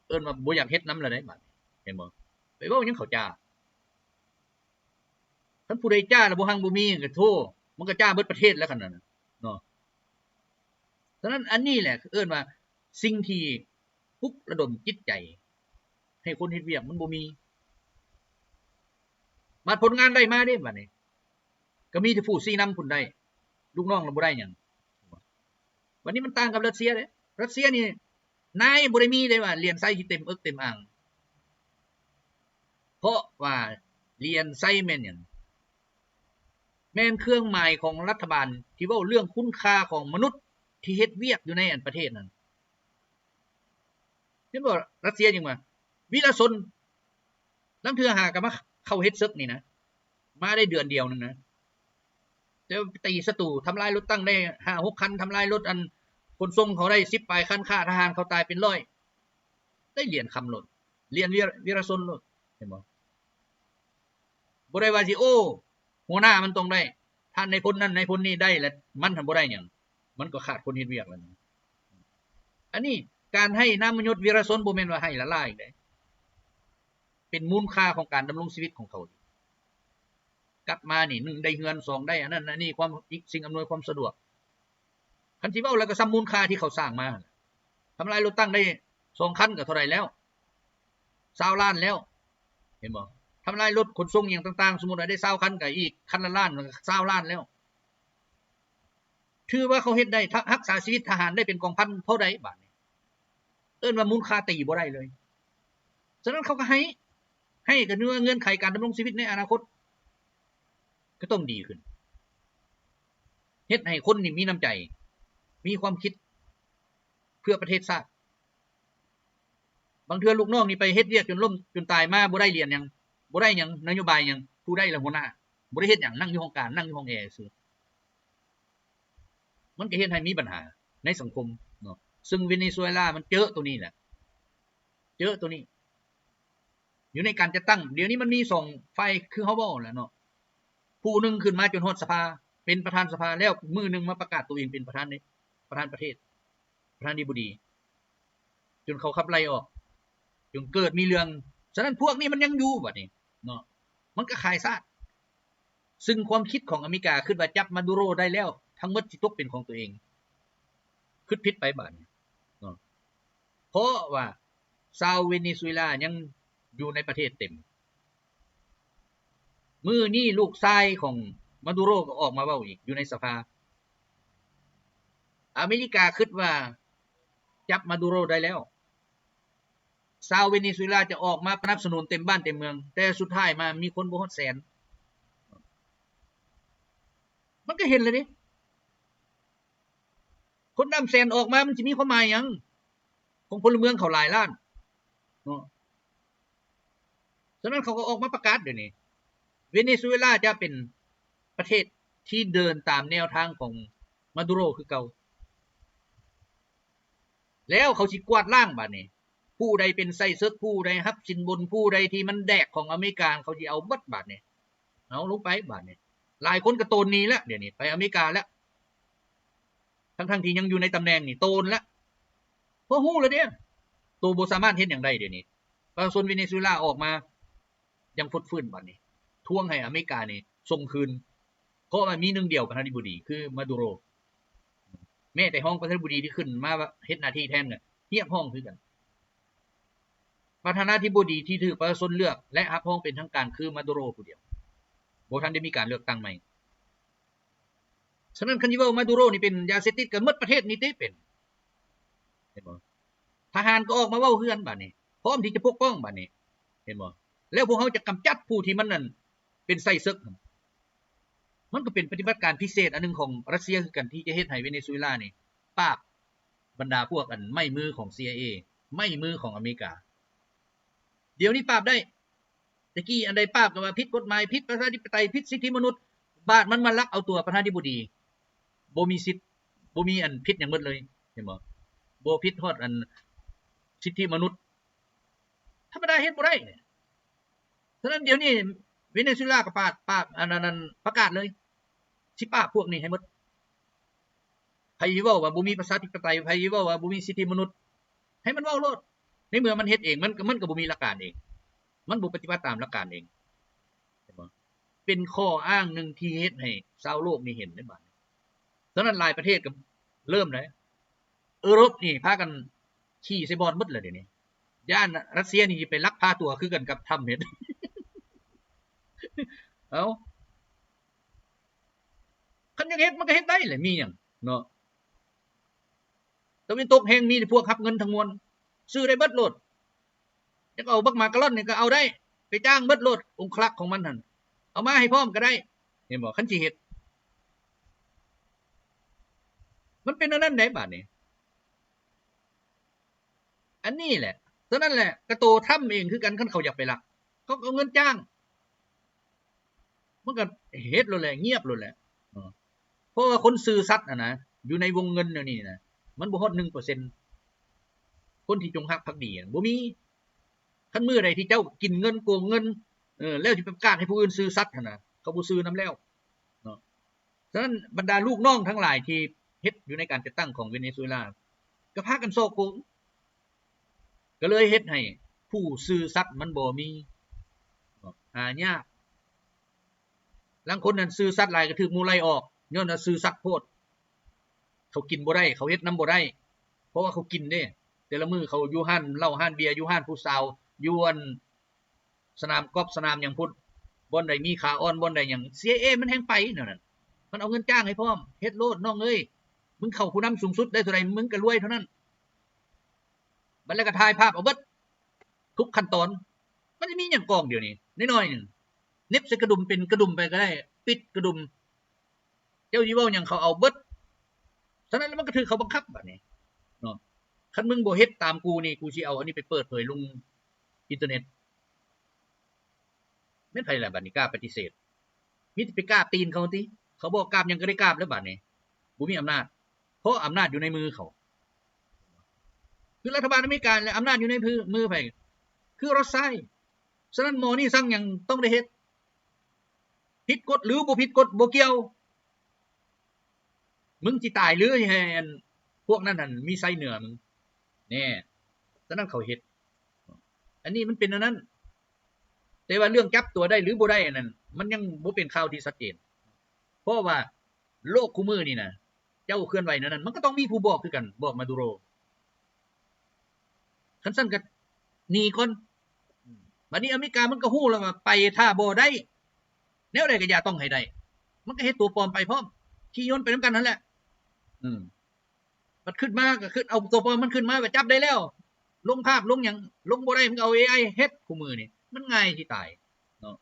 เอิ้นว่าบ่อยากเฮ็ดนำละได้บัดเห็นบ่ไปเว้าหยังเขาจ้าคันผู้ใดจ้าแล้วบ่หังบ่มีก็โทมันก็จ้าเบิดประเทศแล้วคั่นน่ะเนาะฉะนั้นอันนี้แหละเอิ้นว่าสิ่งที่ปลุกระดมจิตใจให้คนเฮ็ดเวียกมันบ่มีมาผลงานได้มาเด้บัดนี้ก็มีแต่ผู้ชี้นำพุ่นได้ลูกน้องเราบ่ได้หยังวันนี้มันต่างกับรัสเซียเด้รัสเซียนี่นายบ่ได้มีได้ว่าเรียนไส้ที่เต็มเอิกเต็มอ่างเพราะว่าเรียนไส้แม่นหยังแม่นเครื่องหมายของรัฐบาลที่เว้าเรื่องคุณค่าของมนุษย์ที่เฮ็ดเวียกอยู่ในอันประเทศนั้นเห็นบ่รัสเซียจังว่าวีรชนลางเทื่อหาก็มาเข้าเฮ็ดศึกนี่นะมาได้เดือนเดียวนึงนะแต่ตีศัตรูทำลายรถตั้งได้ 5-6 คันทำลายรถอันคนส่งเขาได้10ปลายคันฆ่าทหารเขาตายเป็น100ได้เหรียญคำโลดเหรียญวีรชนโลดเห็นบ่บ่ได้ว่าสิโอ้หัวหน้ามันต้องได้ท่านในพลนั้นในพลนี้ได้แล้วมันทำบ่ได้หยังมันก็ขาดคนเฮ็ดเวียกแล้วอันนี้การให้นามยศวีรชนบ่แม่นว่าให้ละลายได้เป็นมูลค่าของการดำรงชีวิตของเขากลับมานี่1ได้เงิน2ได้อันนั้นอันนี้ความสิ่งอำนวยความสะดวก คันสิเว้าแล้วก็ซ้ำมูลค่าที่เขาสร้างมาทำลายรถตั้งได้2คันก็เท่าไหร่แล้ว20ล้านแล้วเห็นบ่ทำลายรถขนส่งอย่างต่างๆสมมุติว่าได้20คันก็อีกคันละล้านก็20ล้านแล้วถือว่าเขาเฮ็ดได้รักษาชีวิตทหารได้เป็นกองพันเท่าใดบาดนี้เอิ้นว่ามูลค่าตีบ่ได้เลยฉะนั้นเขาก็ให้ก็เงื่อนไขการดำรงชีวิตในอนาคตก็ต้องดีขึ้นเฮ็ดให้คนนี่มีน้ำใจมีความคิดเพื่อประเทศชาติบางเทื่อลูกน้องนี่ไปเฮ็ดเวียกจนล้มจนตายมาบ่ได้เรียนหยังบ่ได้หยังนโยบายหยังผู้ได้ละหัวหน้าบ่ได้เฮ็ดหยังนั่งอยู่ห้องการนั่งอยู่ห้องแอร์ซื่อมันก็เฮ็ดให้มีปัญหาในสังคมเนาะซึ่งเวเนซุเอลามันเจอตัวนี้แหละเจอตัวนี้อยู่ในการจะตั้งเดี๋ยวนี้มันมี2ฝ่ายคือเฮาเว้าแหละเนาะผู้นึงขึ้นมาจนฮอดสภาเป็นประธานสภาแล้วมื้อนึงมาประกาศตัวเองเป็นประธานประเทศประธานาธิบดีจนเขาขับไล่ออกจนเกิดมีเรื่องฉะนั้นพวกนี้มันยังอยู่บัดนี้เนาะมันก็ขายซาดซึ่งความคิดของอเมริกาคิดว่าจับมาดูโรได้แล้วทั้งหมดสิตกเป็นของตัวเองคิดผิดไปบัดนี้เนาะเพราะว่าชาวเวเนซุเอลายังอยู่ในประเทศเต็มมื้อนี้ลูกชายของมาดูโรก็ออกมาเว้าอีกอยู่ในสภาอเมริกาคิดว่าจับมาดูโรได้แล้วชาวเวเนซุเอลาจะออกมาสนับสนุนเต็มบ้านเต็มเมืองแต่สุดท้ายมามีคนบ่ฮอดแสนมันก็เห็นเลยดิคนนำแสนออกมามันสิมีความหมายหยังของพลเมืองเขาหลายล้านเนาะฉะนั้นเขาก็ออกมาประกาศเดี๋ยวนี้เวเนซุเอลาจะเป็นประเทศที่เดินตามแนวทางของมาดูโรคือเก่าแล้วเขาสิกวาดล้างบัดนี้ผู้ใดเป็นไส้ศึกผู้ใดรับสินบนผู้ใดที่มันแดกของอเมริกาเขาสิเอาเบิดบัดนี้เอาลงไปบัดนี้หลายคนก็โตนนี้แล้วเดี๋ยวนี้ไปอเมริกาแล้วทั้งที่ยังอยู่ในตำแหน่งนี่โตนแล้วเพราะฮู้แล้วเด้ตัวบ่สามารถเฮ็ดหยังได้เดี๋ยวนี้ประชาชนเวเนซุเอลาออกมายังฟุดฟื้นบัดนี้ทวงให้อเมริกานี่ส่งคืนเพราะมันมีหนึ่งเดียวประธานาธิบดีคือมาดูโรแม้แต่ห้องประธานาธิบดีที่ขึ้นมาเฮ็ดหน้าที่แทนน่ะเฮียบห้องคือกันประธานาธิบดีที่ถูกประชาชนเลือกและรับรองเป็นทางการคือมาดูโรผู้เดียวบ่ทันได้มีการเลือกตั้งใหม่ฉะนั้นคันสิเว้ามาดูโรนี่เป็นยาเสพติดก็หมดประเทศนี่ติเป็นเห็นบ่ทหารก็ออกมาเว้าคือกันบัดนี้พร้อมที่จะปกป้องบัดนี้เห็นบ่แล้วพวกเฮาจะกำจัดผู้ที่มันนั่นเป็นไส้ศึกมันก็เป็นปฏิบัติการพิเศษอันนึงของรัสเซียคือกันที่จะเฮ็ดให้เวเนซุเอลานี่ปราบบรรดาพวกอันไม่มือของ CIA ไม่มือของอเมริกาเดี๋ยวนี้ปราบได้ตะกี้อันใดปราบก็ว่าผิดกฎหมายผิดประชาธิปไตยผิดสิทธิมนุษย์บาดมันมาลักเอาตัวประธานาธิบดีบ่มีสิทธิ์บ่มีอันผิดหยังหมดเลยเห็นบ่บ่ผิดฮอดอันสิทธิมนุษย์ธรรมดาเฮ็ดบ่ได้ฉะนั้นเดี๋ยวนี้เวเนซุเอลาก็ปราบอันนั้นประกาศเลยสิปราบพวกนี้ให้หมดไผเว้าว่าบ่มีประชาธิปไตยไผเว้าว่าบ่มีสิทธิมนุษย์ให้มันเว้าโลดในเมื่อมันเฮ็ดเองมันก็บ่มีหลักการเองมันบ่ปฏิบัติตามหลักการเองเห็นบ่เป็นข้ออ้างนึงที่เฮ็ดให้ชาวโลกนี่เห็นได้บัดนี้ฉะนั้นหลายประเทศก็เริ่มแล้วยุโรปนี่พากันขี้ใส่บอลหมดแล้วเดี๋ยวนี้ย่านรัสเซียนี่ไปลักพาตัวคือกันกับทำเฮ็ดเอาคันยังเฮ็ดมันก็เฮ็ดได้แหละมีหยังเนาะตะวันตกแห่งมีพวกรับเงินทั้งมวลซื้อได้เบิดโลดจะเอาบักหมากกะล่อนนี่ก็เอาได้ไปจ้างเบิดโลดองค์คลักของมันหั่นเอามาให้พร้อมก็ได้เห็นบ่คันสิเฮ็ดมันเป็นอันนั้นได้บาดนี้อันนี้แหละฉะนั้นแหละกระโตทำเองคือกันคันเขาอยากไปลักเขาเอาเงินจ้างมันก็เฮ็ดโลดแหละเงียบโลดแหละเพราะว่าคนซื้อสัตว์นะอยู่ในวงเงินนี่นะมันบ่ฮอด 1% คนที่จงรักภักดีบ่มีคันมื้อใดที่เจ้ากินเงินโกงเงินแล้วสิไปประกาศให้ผู้อื่นซื้อสัตว์หั่นน่ะเขาบ่ซื้อนำแล้วเนาะฉะนั้นบรรดาลูกน้องทั้งหลายที่เฮ็ดอยู่ในการจัดตั้งของเวเนซุเอลาก็พากันโซกโกงก็เลยเฮ็ดให้ผู้ซื้อสัตว์มันบ่มีหายากลางคนนั้นซื้อสัตว์หลายก็ถูกหมู่ไล่ออกย้อนว่าซื้อสัตว์โพด เขากินบ่ได้เขาเฮ็ดน้ำบ่ได้เพราะว่าเขากินเด้แต่ละมื้อเขาอยู่ห้านเหล้าห้านเบียร์อยู่ห้านผู้สาวอยู่สนามกอล์ฟสนามหยังพุ่นบ่อนใดมีขาอ่อนบ่อนใดหยัง CIA มันแฮงไปนั่นน่ะมันเอาเงินจ้างให้พร้อมเฮ็ดโลดน้องเอ้ยมึงเข้าผู้นำสูงสุดได้เท่าใดมึงก็รวยเท่านั้นบัดแล้วก็ถ่ายภาพเอาเบิดทุกขั้นตอนมันจะมีหยังกองเดียวนี้น้อยๆนึงเน็บใส่กระดุมเป็นกระดุมไปก็ได้ปิดกระดุมเจ้าสิเว้าหยังเขาเอาเบิดฉะนั้นมันก็ถือเขาบังคับบัดนี้เนาะคันมึงบ่เฮ็ดตามกูนี่กูสิเอาอันนี้ไปเปิดเผยลงอินเทอร์เน็ตแม่นไผล่ะบัดนี้กล้าปฏิเสธมีแต่ไปกราบตีนเขาติเขาบอกกราบหยังก็ได้กราบแล้วบัดนี้บ่มีอำนาจเพราะอำนาจอยู่ในมือเขาคือรัฐบาลอเมริกาและอำนาจอยู่ในมือไผคือรัสเซียฉะนั้นหมอนี่สั่งหยังต้องได้เฮ็ดผิดกฎหรือบ่ผิดกฎบ่เกี่ยวมึงสิตายหรือให้พวกนั้นน่ะมีไส้เหนือมึงแน่ฉะนั้นเขาเฮ็ดอันนี้มันเป็นอันนั้นแต่ว่าเรื่องจับตัวได้หรือบ่ได้นั่นมันยังบ่เป็นข่าวที่ชัดเจนเพราะว่าโลกคู่มือนี่นะเจ้าเคลื่อนไหวนั้นมันก็ต้องมีผู้บอกคือกันบอกมาดูโรคันซั่นก็หนีก่อนบัดนี้อเมริกามันก็ฮู้แล้วว่าไปถ้าบ่ได้แนวใดก็อย่าต้องให้ได้มันก็เฮ็ดตัวปลอมไปพร้อมขี่ยนต์ไปนำกันนั่นแหละมันขึ้นมาก็ขึ้นเอาตัวปลอมมันขึ้นมาก็จับได้แล้วลงภาพลงหยังลงบ่ได้มันก็เอา AI เฮ็ดคู่มือนี่มันง่ายที่ตายเนาะ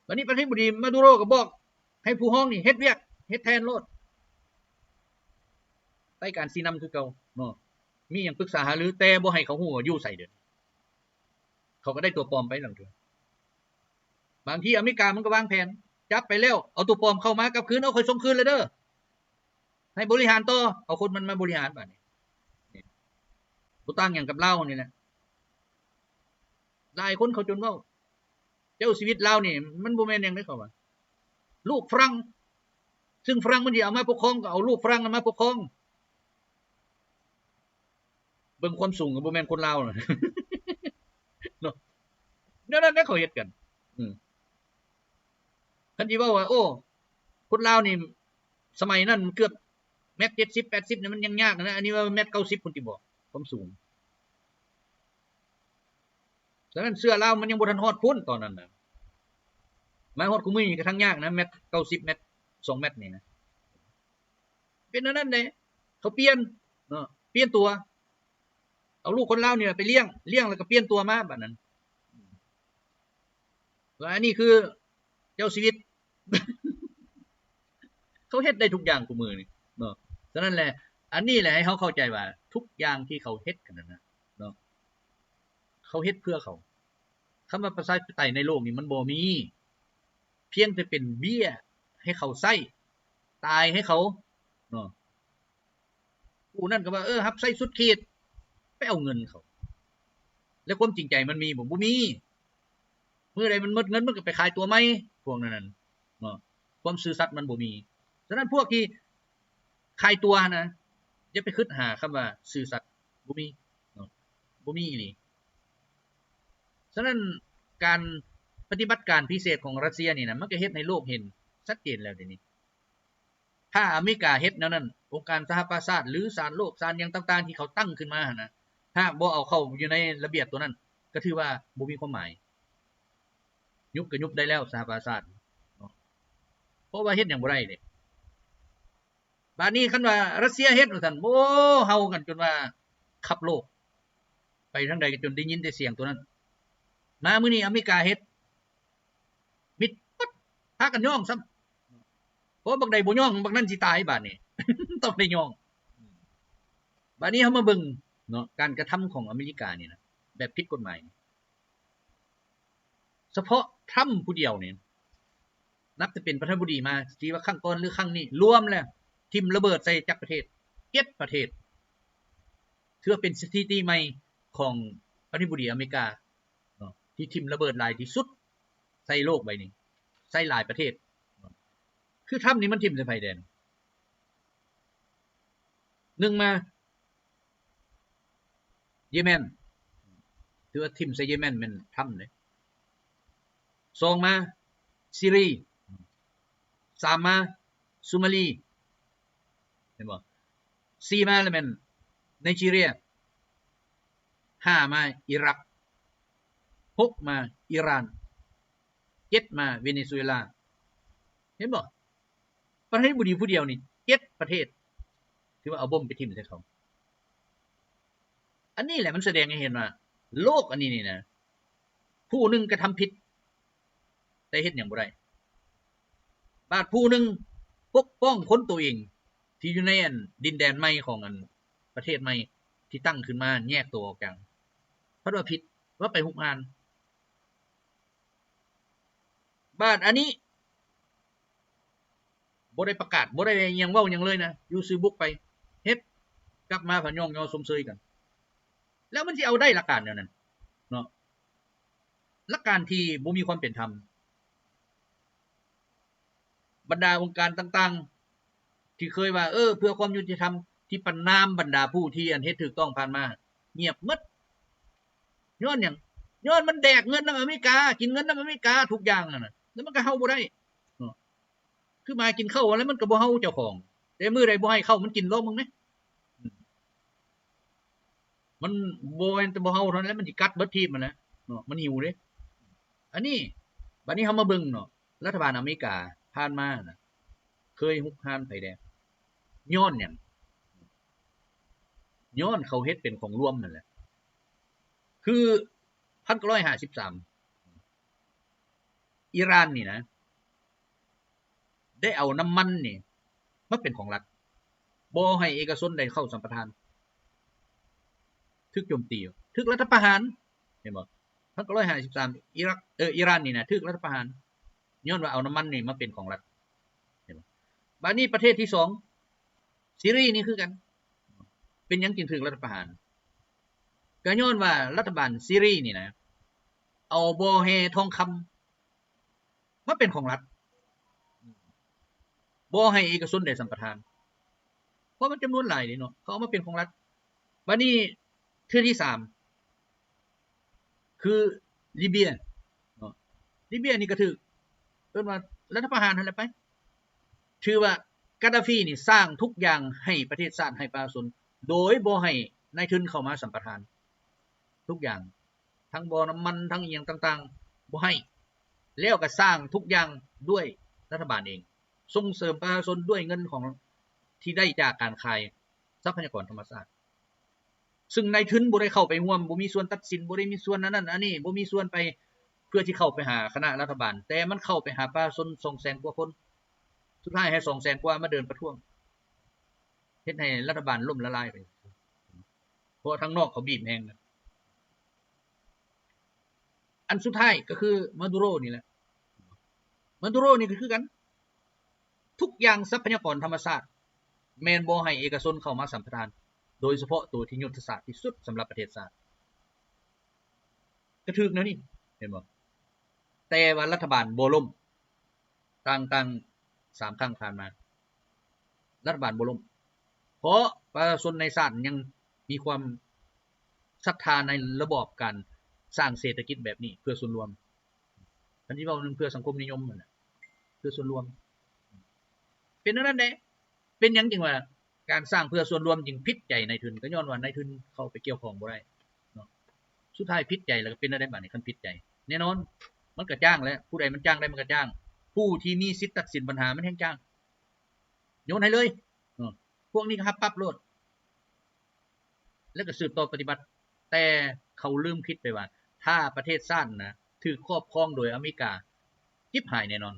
วันนี้ประธานาธิบดีมาดูโรก็บอกให้ผู้ห้องนี่เฮ็ดเวียกเฮ็ดแทนโลดใต้การสีนำคือเก่าเนาะมีหยังปรึกษาหารือแต่บ่ให้เขาฮู้ว่าอยู่ไสเด้อเขาก็ได้ตัวปลอมไปหลังเถื่อบางทีอเมริกามันก็วางแผนจับไปแล้วเอาตัวปลอมเข้ามากลับคืนเอาค่อยส่งคืนเลยเด้อให้บริหารต่อเอาคนมันมาบริหารบัดนี้บ่ต่างหยังกับลาวนี่แหละหลายคนเขาจนเว้าเจ้าชีวิตลาวนี่มันบ่แม่นหยังเด้อเขาว่าลูกฝรั่งซึ่งฝรั่งมันสิเอามาปกครองก็เอาลูกฝรั่งมาปกครองเบิ่งความสูงก็บ่แม่นคนลาวน่ะเนาะนั่นเขาเฮ็ดกันคันสิเว้าว่าโอ้คนลาวนี่สมัยนั้นเกือบเมตร70 80นี่มันยังยากนะอันนี้ว่าเมตร90พุ่นติบ่ความสูงฉะนั้นเสื้อลาวมันยังบ่ทันฮอดพุ่นตอนนั้นน่ะมาฮอดคุมื้อนี้ก็ทั้งยากนะเมตร90เมตร2เมตรนี่นะเป็นอันนั้นแหละเขาเปลี่ยนเนาะเปลี่ยนตัวเอาลูกคนลาวนี่ไปเลี้ยงแล้วก็เปลี่ยนตัวมาบัดนั้นว่าอันนี้คือเจ้าชีวิต เขาเฮ็ดได้ทุกอย่างคุมื้อนี่เนาะฉะนั้นแหละอันนี้แหละให้เขาเข้าใจว่าทุกอย่างที่เขาเฮ็ดกันนั่นน่ะเนาะเขาเฮ็ดเพื่อเขาคำว่าประชาธิปไตยในโลกนี้มันบ่มีเพียงแต่เป็นเบี้ยให้เขาใช้ตายให้เขาเนาะผู้นั้นก็ว่ารับใช้สุดขีดไปเอาเงินเขาแล้วความจริงใจมันมีบ่มีเมื่อใดมันหมดเงินมันก็ไปขายตัวใหม่พวกนั้นเนาะความซื่อสัตย์มันบ่มีฉะนั้นพวกที่ขายตัวนะอย่าไปคิดหาคำว่าซื่อสัตย์บ่มีเนาะบ่มีอีหลีฉะนั้นการปฏิบัติการพิเศษของรัสเซียนี่นะมันก็เฮ็ดให้โลกเห็นชัดเจนแล้วเดี๋ยวนี้ถ้าอเมริกาเฮ็ดแนวนั้นองค์การสหประชาชาติหรือศาลโลกศาลหยังต่างๆที่เขาตั้งขึ้นมานะถ้าบ่เอาเข้าอยู่ในระเบียบตัวนั้นก็ถือว่าบ่มีความหมายยุบก็ยุบได้แล้วสหประชาชาติเนาะเพราะว่าเฮ็ดหยังบ่ได้เด้บัดนี้คันว่ารัสเซียเฮ็ดว่าซั่นโอ้เฮากันจนว่าคับโลกไปทางใดก็จนได้ยินแต่เสียงตัวนั้นมามื้อนี้อเมริกาเฮ็ดมิดปั๊ดพากันย่องซ้ำเพราะบักใดบ่ย่องบักนั้นสิตายบาดนี้ ต้องได้ย่องบัดนี้เฮามาเบิ่งเนาะการกระทำของอเมริกานี่นะแบบผิดกฎหมายเฉพาะทรัมป์ผู้เดียวนี่นับจะเป็นประธานาธิบดีมาสิว่าครั้งก่อนหรือครั้งนี้รวมแล้วทิ่มระเบิดใส่จักประเทศ7ประเทศถือว่าเป็นสถิติใหม่ของประธานาธิบดีอเมริกาเนาะที่ทิ่มระเบิดหลายที่สุดใส่โลกใบนี้ใส่หลายประเทศคือทรัมป์นี่มันทิ่มใส่ไผแดน1มาเยเมนถือว่าทิ่มใส่เยเมนแม่นทำเลย2มาซีรี3มาซูมาลี เห็นบ่4มาแล้วแม่นไนจีเรีย5มาอิรัก6มาอิหร่าน7มาเวเนซุเอลาเห็นบ่ประเทศบ่ดีผู้เดียวนี่7ประเทศถือว่าเอาบ่มไปทิ่มใส่เขาอันนี้แหละมันแสดงให้เห็นว่าโลกอันนี้นี่นะผู้หนึ่งกระทำผิดแต่เฮ็ดหยังบ่ได้บาดผู้หนึ่งปกป้องคนตัวเองที่อยู่ในดินแดนใหม่ของประเทศใหม่ที่ตั้งขึ้นมาแยกตัวออกจากเพราะว่าผิดว่าไปหุกงานบาดอันนี้บ่ได้ประกาศบ่ได้หยังเว้าหยังเลยนะอยู่ซื้อบุกไปเฮ็ดกลับมาพะย่องยอสมเซยกันแล้วมันสิเอาได้หลักการแนวนั้นเนาะหลักการที่บ่มีความเป็นธรรมบรรดาองค์การต่างๆที่เคยว่าเพื่อความยุติธรรมที่ประนามบรรดาผู้ที่เฮ็ดถูกต้องผ่านมาเงียบหมดย้อนหยังย้อนมันแดกเงินนำอเมริกากินเงินนำอเมริกาทุกอย่างนั่นน่ะแล้วมันก็เฮาบ่ได้คือมากินข้าวแล้วมันก็บ่เฮาเจ้าของแต่มื้อใดบ่ให้เข้ามันกินลงมึงแหมมันบ่แม่นแต่บ่เฮาเท่านั้นแล้วมันสิกัดเบิดทีมมันนะเนาะมันหิวเด้อันนี้บัดนี้เฮามาเบิ่งเนาะรัฐบาลอเมริกาผ่านมาน่ะเคยรุกรานไผแดงย้อนหยังย้อนเขาเฮ็ดเป็นของรวมนั่นแหละคือ1953อิหร่านนี่นะได้เอาน้ำมันนี่มาเป็นของรัฐบ่ให้เอกชนได้เข้าสัมปทานถูกโจมตีถูกรัฐประหารเห็นบ่1953อิหร่านนี่นะถูกรัฐประหารย้อนว่าเอาน้ำมันนี่มาเป็นของรัฐเห็นบ่บัดนี้ประเทศที่2ซีรีส์นี่คือกันเป็นหยังจึงถูกรัฐประหารก็ย้อนว่ารัฐบาลซีรีส์นี่นะเอาบ่อแฮทองคำมาเป็นของรัฐบ่ให้เอกชนได้สัมปทานเพราะมันจำนวนหลายเนาะเขาเอามาเป็นของรัฐบัดนี้เทื่อที่3คือลิเบียเนาะลิเบียนี่ก็ถูกเอิ้นว่ารัฐประหารนั่นแหละไปชื่อว่ากาดาฟีนี่สร้างทุกอย่างให้ประเทศชาติให้ประชาชนโดยบ่ให้นายทุนเข้ามาสัมปทานทุกอย่างทั้งบ่อน้ำมันทั้งอีหยังต่างๆบ่ให้แล้วก็สร้างทุกอย่างด้วยรัฐบาลเองส่งเสริมประชาชนด้วยเงินของที่ได้จากการขายทรัพยากรธรรมชาติซึ่งนายทุนบ่ได้เข้าไปร่วมบ่มีส่วนตัดสินบ่ได้มีส่วนนั้นอันนี้บ่มีส่วนไปเพื่อที่เข้าไปหาคณะรัฐบาลแต่มันเข้าไปหาประชาชน 200,000 กว่าคนสุดท้ายให้ 200,000 กว่ามาเดินประท้วงเฮ็ดให้รัฐบาลล่มละลายไปเพราะทางนอกเขาบีบแฮงนะอันสุดท้ายก็คือมาดูโรนี่แหละมาดูโรนี่ก็คือกันทุกอย่างทรัพยากรธรรมชาติแม่นบ่ให้เอกชนเข้ามาสัมปทานโดยเฉพาะตัวที่ยุทธศาสตร์ที่สุดสำหรับประเทศชาติก็ถึกแนวนี้เห็นบ่แต่ว่ารัฐบาลบ่ล่มต่างๆ3ครั้งผ่านมารัฐบาลบ่ล่มเพราะประชาชนในชาติยังมีความศรัทธาในระบอบการสร้างเศรษฐกิจแบบนี้เพื่อส่วนรวมอันที่เว้านึงเพื่อสังคมนิยมนั่นแหละเพื่อส่วนรวมเป็นนั่นแหละเป็นหยังจึงว่าการสร้างเพื่อส่วนรวมจึงผิดใจนายทุนก็ย้อนว่านายทุนเข้าไปเกี่ยวข้องบ่ได้เนาะสุดท้ายผิดใจแล้วก็เป็นได้บัดนี้คันผิดใจแน่นอนมันก็จ้างแล้วผู้ใดมันจ้างได้มันก็จ้างผู้ที่มีสิทธิ์ตัดสินปัญหามันแฮ่งจ้างโยนให้เลยพวกนี้ก็รับปั๊บโลดแล้วก็สืบต่อปฏิบัติแต่เขาลืมคิดไปว่าถ้าประเทศชาตินะถูกครอบครองโดยอเมริกาจิบหายแน่นอน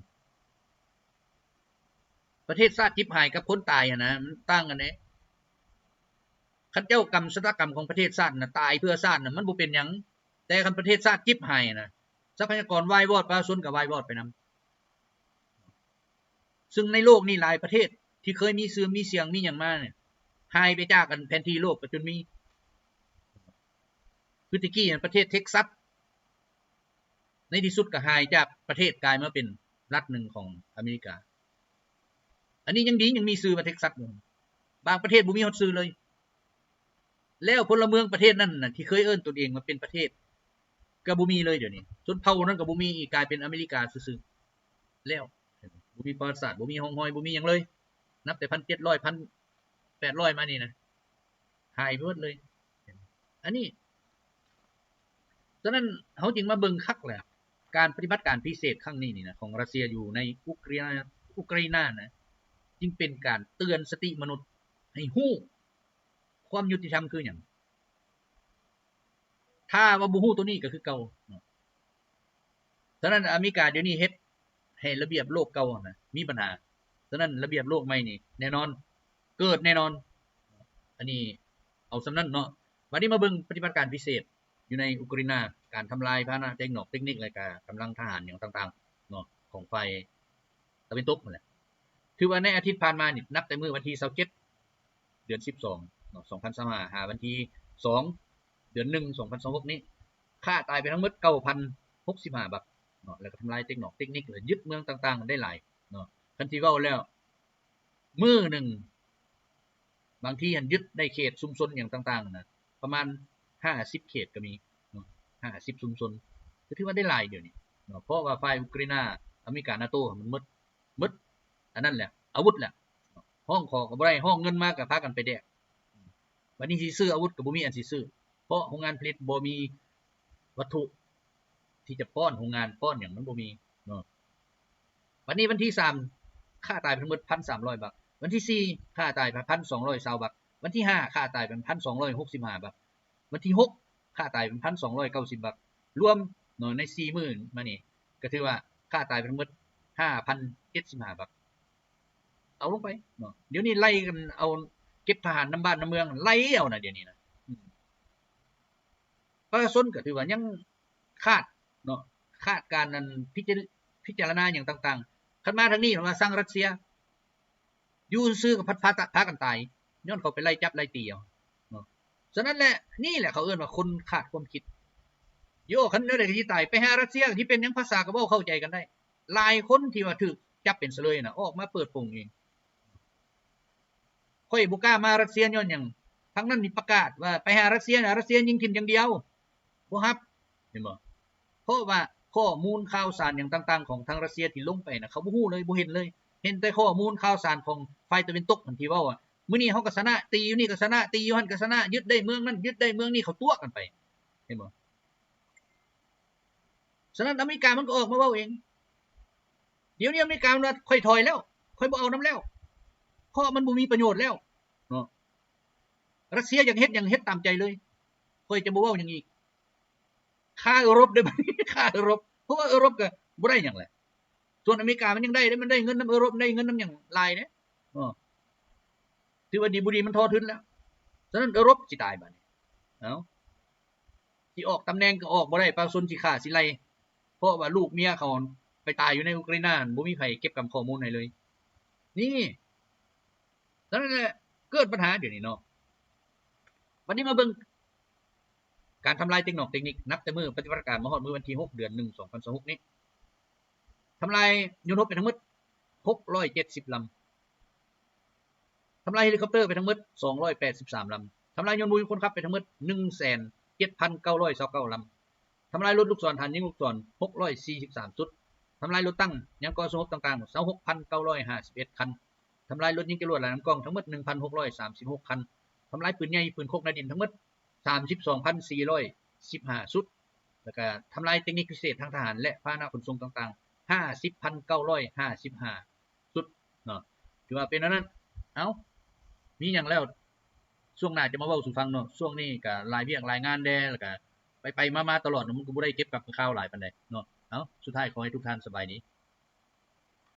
ประเทศชาติจิบหายกับคนตายนะมันต่างกันเด้คันเจ้ากรรมชะตากรรมของประเทศชาตินะตายเพื่อชาตินะมันบ่เป็นหยังแต่คันประเทศชาติจิบหายนะทรัพยากรวายวอดประชาชนก็วายวอดไปนํซึ่งในโลกนี้หลายประเทศที่เคยมีชื่อมีเสียงมีหยังมาเนี่ยหายไปจากกันแผนที่โลกก็จนมีคือตะกี้ประเทศเท็กซัสในที่สุดก็หายจากประเทศกลายมาเป็นรัฐหนึ่งของอเมริกาอันนี้ยังดียังมีชื่อว่าเท็กซัสอยู่บางประเทศบ่มีฮอดชื่อเลยแล้วพลเมืองประเทศนั้นน่ะที่เคยเอิ้นตนเองว่าเป็นประเทศก็บ่มีเลยเดี๋ยวนี้ชนเผ่านั้นก็บ่มีกลายเป็นอเมริกาซื่อๆแล้วบ่มีประวัติศาสตร์บ่มีห้องห้อยบ่มีหยังเลยนับแต่ 1,700 800มานี่นะหายไปหมดเลยอันนี้ฉะนั้นเขาจึงมาเบิ่งคักแหละการปฏิบัติการพิเศษครั้งนี้นี่นะของรัสเซียอยู่ในอุกราอินานะจึงเป็นการเตือนสติมนุษย์ให้ฮู้ความยุติธรรมคือหยังถ้าว่าบ่ฮู้ตัวนี้ก็คือเก่าฉะนั้นอเมริกาเดี๋ยวนี้เฮ็ดให้ระเบียบโลกเก่านะมีปัญหาฉะนั้นระเบียบโลกใหม่นี่แน่นอนเกิดแน่นอนอันนี้เอาสำนั้นเนาะวันนี้มาเบิ่งปฏิบัติการพิเศษอยู่ในอุกราอินาการทำลายพาหนะเทคนิคและการกำลังทหารอย่างต่างๆเนาะของฝ่ายตะวันตกนั่นแหละถือว่าในอาทิตย์ผ่านมานี่นับแต่มื้อวันที่27เดือน12เนาะ2025หาวันที่2เดือน1 2026นี้ฆ่าตายไปทั้งหมด 9,065 บักเนาะแล้วก็ทำลายเทคนิคและยึดเมืองต่างๆได้หลายเนาะคันที่เว้าแล้วมื้อนึงบางทีหันยึดได้เขตชุมชนอย่างต่างๆนะประมาณ50เขตก็มีเนาะ50ชุมชนก็ถือว่าได้หลายเดี๋ยวนี้เนาะเพราะว่าฝ่ายอุกราอินาอเมริกา NATO มันหมดอันนั้นแหละอาวุธแหละห้องขอก็บ่ได้ห้องเงินมาก็พากันไปแดกบัดนี้สิซื้ออาวุธก็บ่มีอันสิซื้อเพราะโรงงานผลิตบ่มีวัตถุที่จะป้อนโรงงานป้อนหยังมันบ่มีเนาะบัดนี้วันที่3ค่าตายไปทั้งหมด 1,300 บาทวันที่4ค่าตายไป 1,220 บาทวันที่5ค่าตายไป 1,265 บาทวันที่6ค่าตายเป็น 1,290 บาทรวมเนาะใน4มื้อมานี่ก็ถือว่าค่าตายไปทั้งหมด 5,075 บาทเอาลงไปเนาะเดี๋ยวนี้ไล่กันเอาเก็บทหารน้ำบ้านน้ำเมืองไล่เอานะเดี๋ยวนี้นะประชาชนก็ถือว่ายังคาดเนาะคาดการนั้นพิจารณาอย่างต่างๆคันมาทางนี้มาสร้างรัสเซียอยู่ซื่อกับพากันตายย้อนเขาไปไล่จับไล่ตีเอาเนาะฉะนั้นแหละนี่แหละเขาเอิ้นว่าคนขาดความคิดโยคันได้ที่ตายไปหารัสเซียที่เป็นหยังภาษาก็บ่เข้าใจกันได้หลายคนที่ว่าถูกจับเป็นเสลยน่ะออกมาเปิดโปงเองค่อยบ่กล้ามารัสเซียย้อนหยังทั้งนั้นมีประกาศว่าไปหารัสเซียน่ะรัสเซียยิงถิ่มอย่างเดียวบ่ครับเห็นบ่เพราะว่าข้อมูลข่าวสารอย่างต่างๆของทางรัสเซียที่ลงไปน่ะเขาบ่ฮู้เลยบ่เห็นเลยเห็นแต่ข้อมูลข่าวสารของฝ่ายตะวันตกอันที่เว้าว่ามื้อนี้เฮาก็ชนะตีอยู่นี่ก็ชนะตีอยู่หั่นก็ชนะยึดได้เมืองนั้นยึดได้เมืองนี้เขาตัวกันไปเห็นบ่ฉะนั้นอเมริกามันก็ออกมาเว้าเองเดี๋ยวนี้อเมริกามันค่อยถอยแล้วค่อยบ่เอานำแล้วเพราะมันบ่มีประโยชน์แล้วเนาะรัสเซียอยากเฮ็ดหยังเฮ็ดตามใจเลยค่อยจะบ่เว้าหยังอีกค่ายุโรปได้บ่ค่ายุโรปเพราะว่ายุโรปก็บ่ได้หยังแหละส่วนอเมริกามันยังได้มันได้เงินนำยุโรปได้เงินนำหยังหลายเด้ถือว่าดีบ่ดีมันทอทุนแล้วฉะนั้นยุโรปสิตายบัดนี้เอ้าสิออกตำแหน่งก็ออกบ่ได้ประชาชนสิฆ่าสิไล่เพราะว่าลูกเมียเขาไปตายอยู่ในอุกราอินาบ่มีไผเก็บกำข้อมูลให้เลยนี่ฉะนั้นแหละเกิดปัญหาเดี๋ยวนี้เนาะวันนี้มาเบิ่งการทำลายเทคนิคนับแต่มื้อปฏิบัติการมาฮอดมื้อวันที่6เดือน1 2026นี้ทำลายยนต์รบไปทั้งหมด670ลำทำลายเฮลิคอปเตอร์ไปทั้งหมด283ลำทำลายยนต์บุยคนขับไปทั้งหมด 1,7,929 ลำทำลายรถลูกศรฐานยิงลูกศร643ชุดทำลายรถตั้งยังก่อสงบต่างๆ 26,951 คันทำลายรถยิงจรวดและน้ำกล้องทั้งหมด 1,636 คันทำลายปืนใหญ่ปืนพกในดินทั้งหมด 32,415 ชุดแล้วก็ทำลายเทคนิคพิเศษทางทหารและพาหนะขนส่งต่างๆ 50,955 ชุดเนาะถือว่าเป็นนั้นเอ้ามีหยังแล้วช่วงหน้าจะมาเว้าสู่ฟังเนาะช่วงนี้ก็รายเวียกรายงานแด่แล้วก็ไปๆมาๆตลอดมันก็บ่ได้เก็บกับข่าวหลายปานใดเนาะเอ้าสุดท้ายขอให้ทุกท่านสบายดี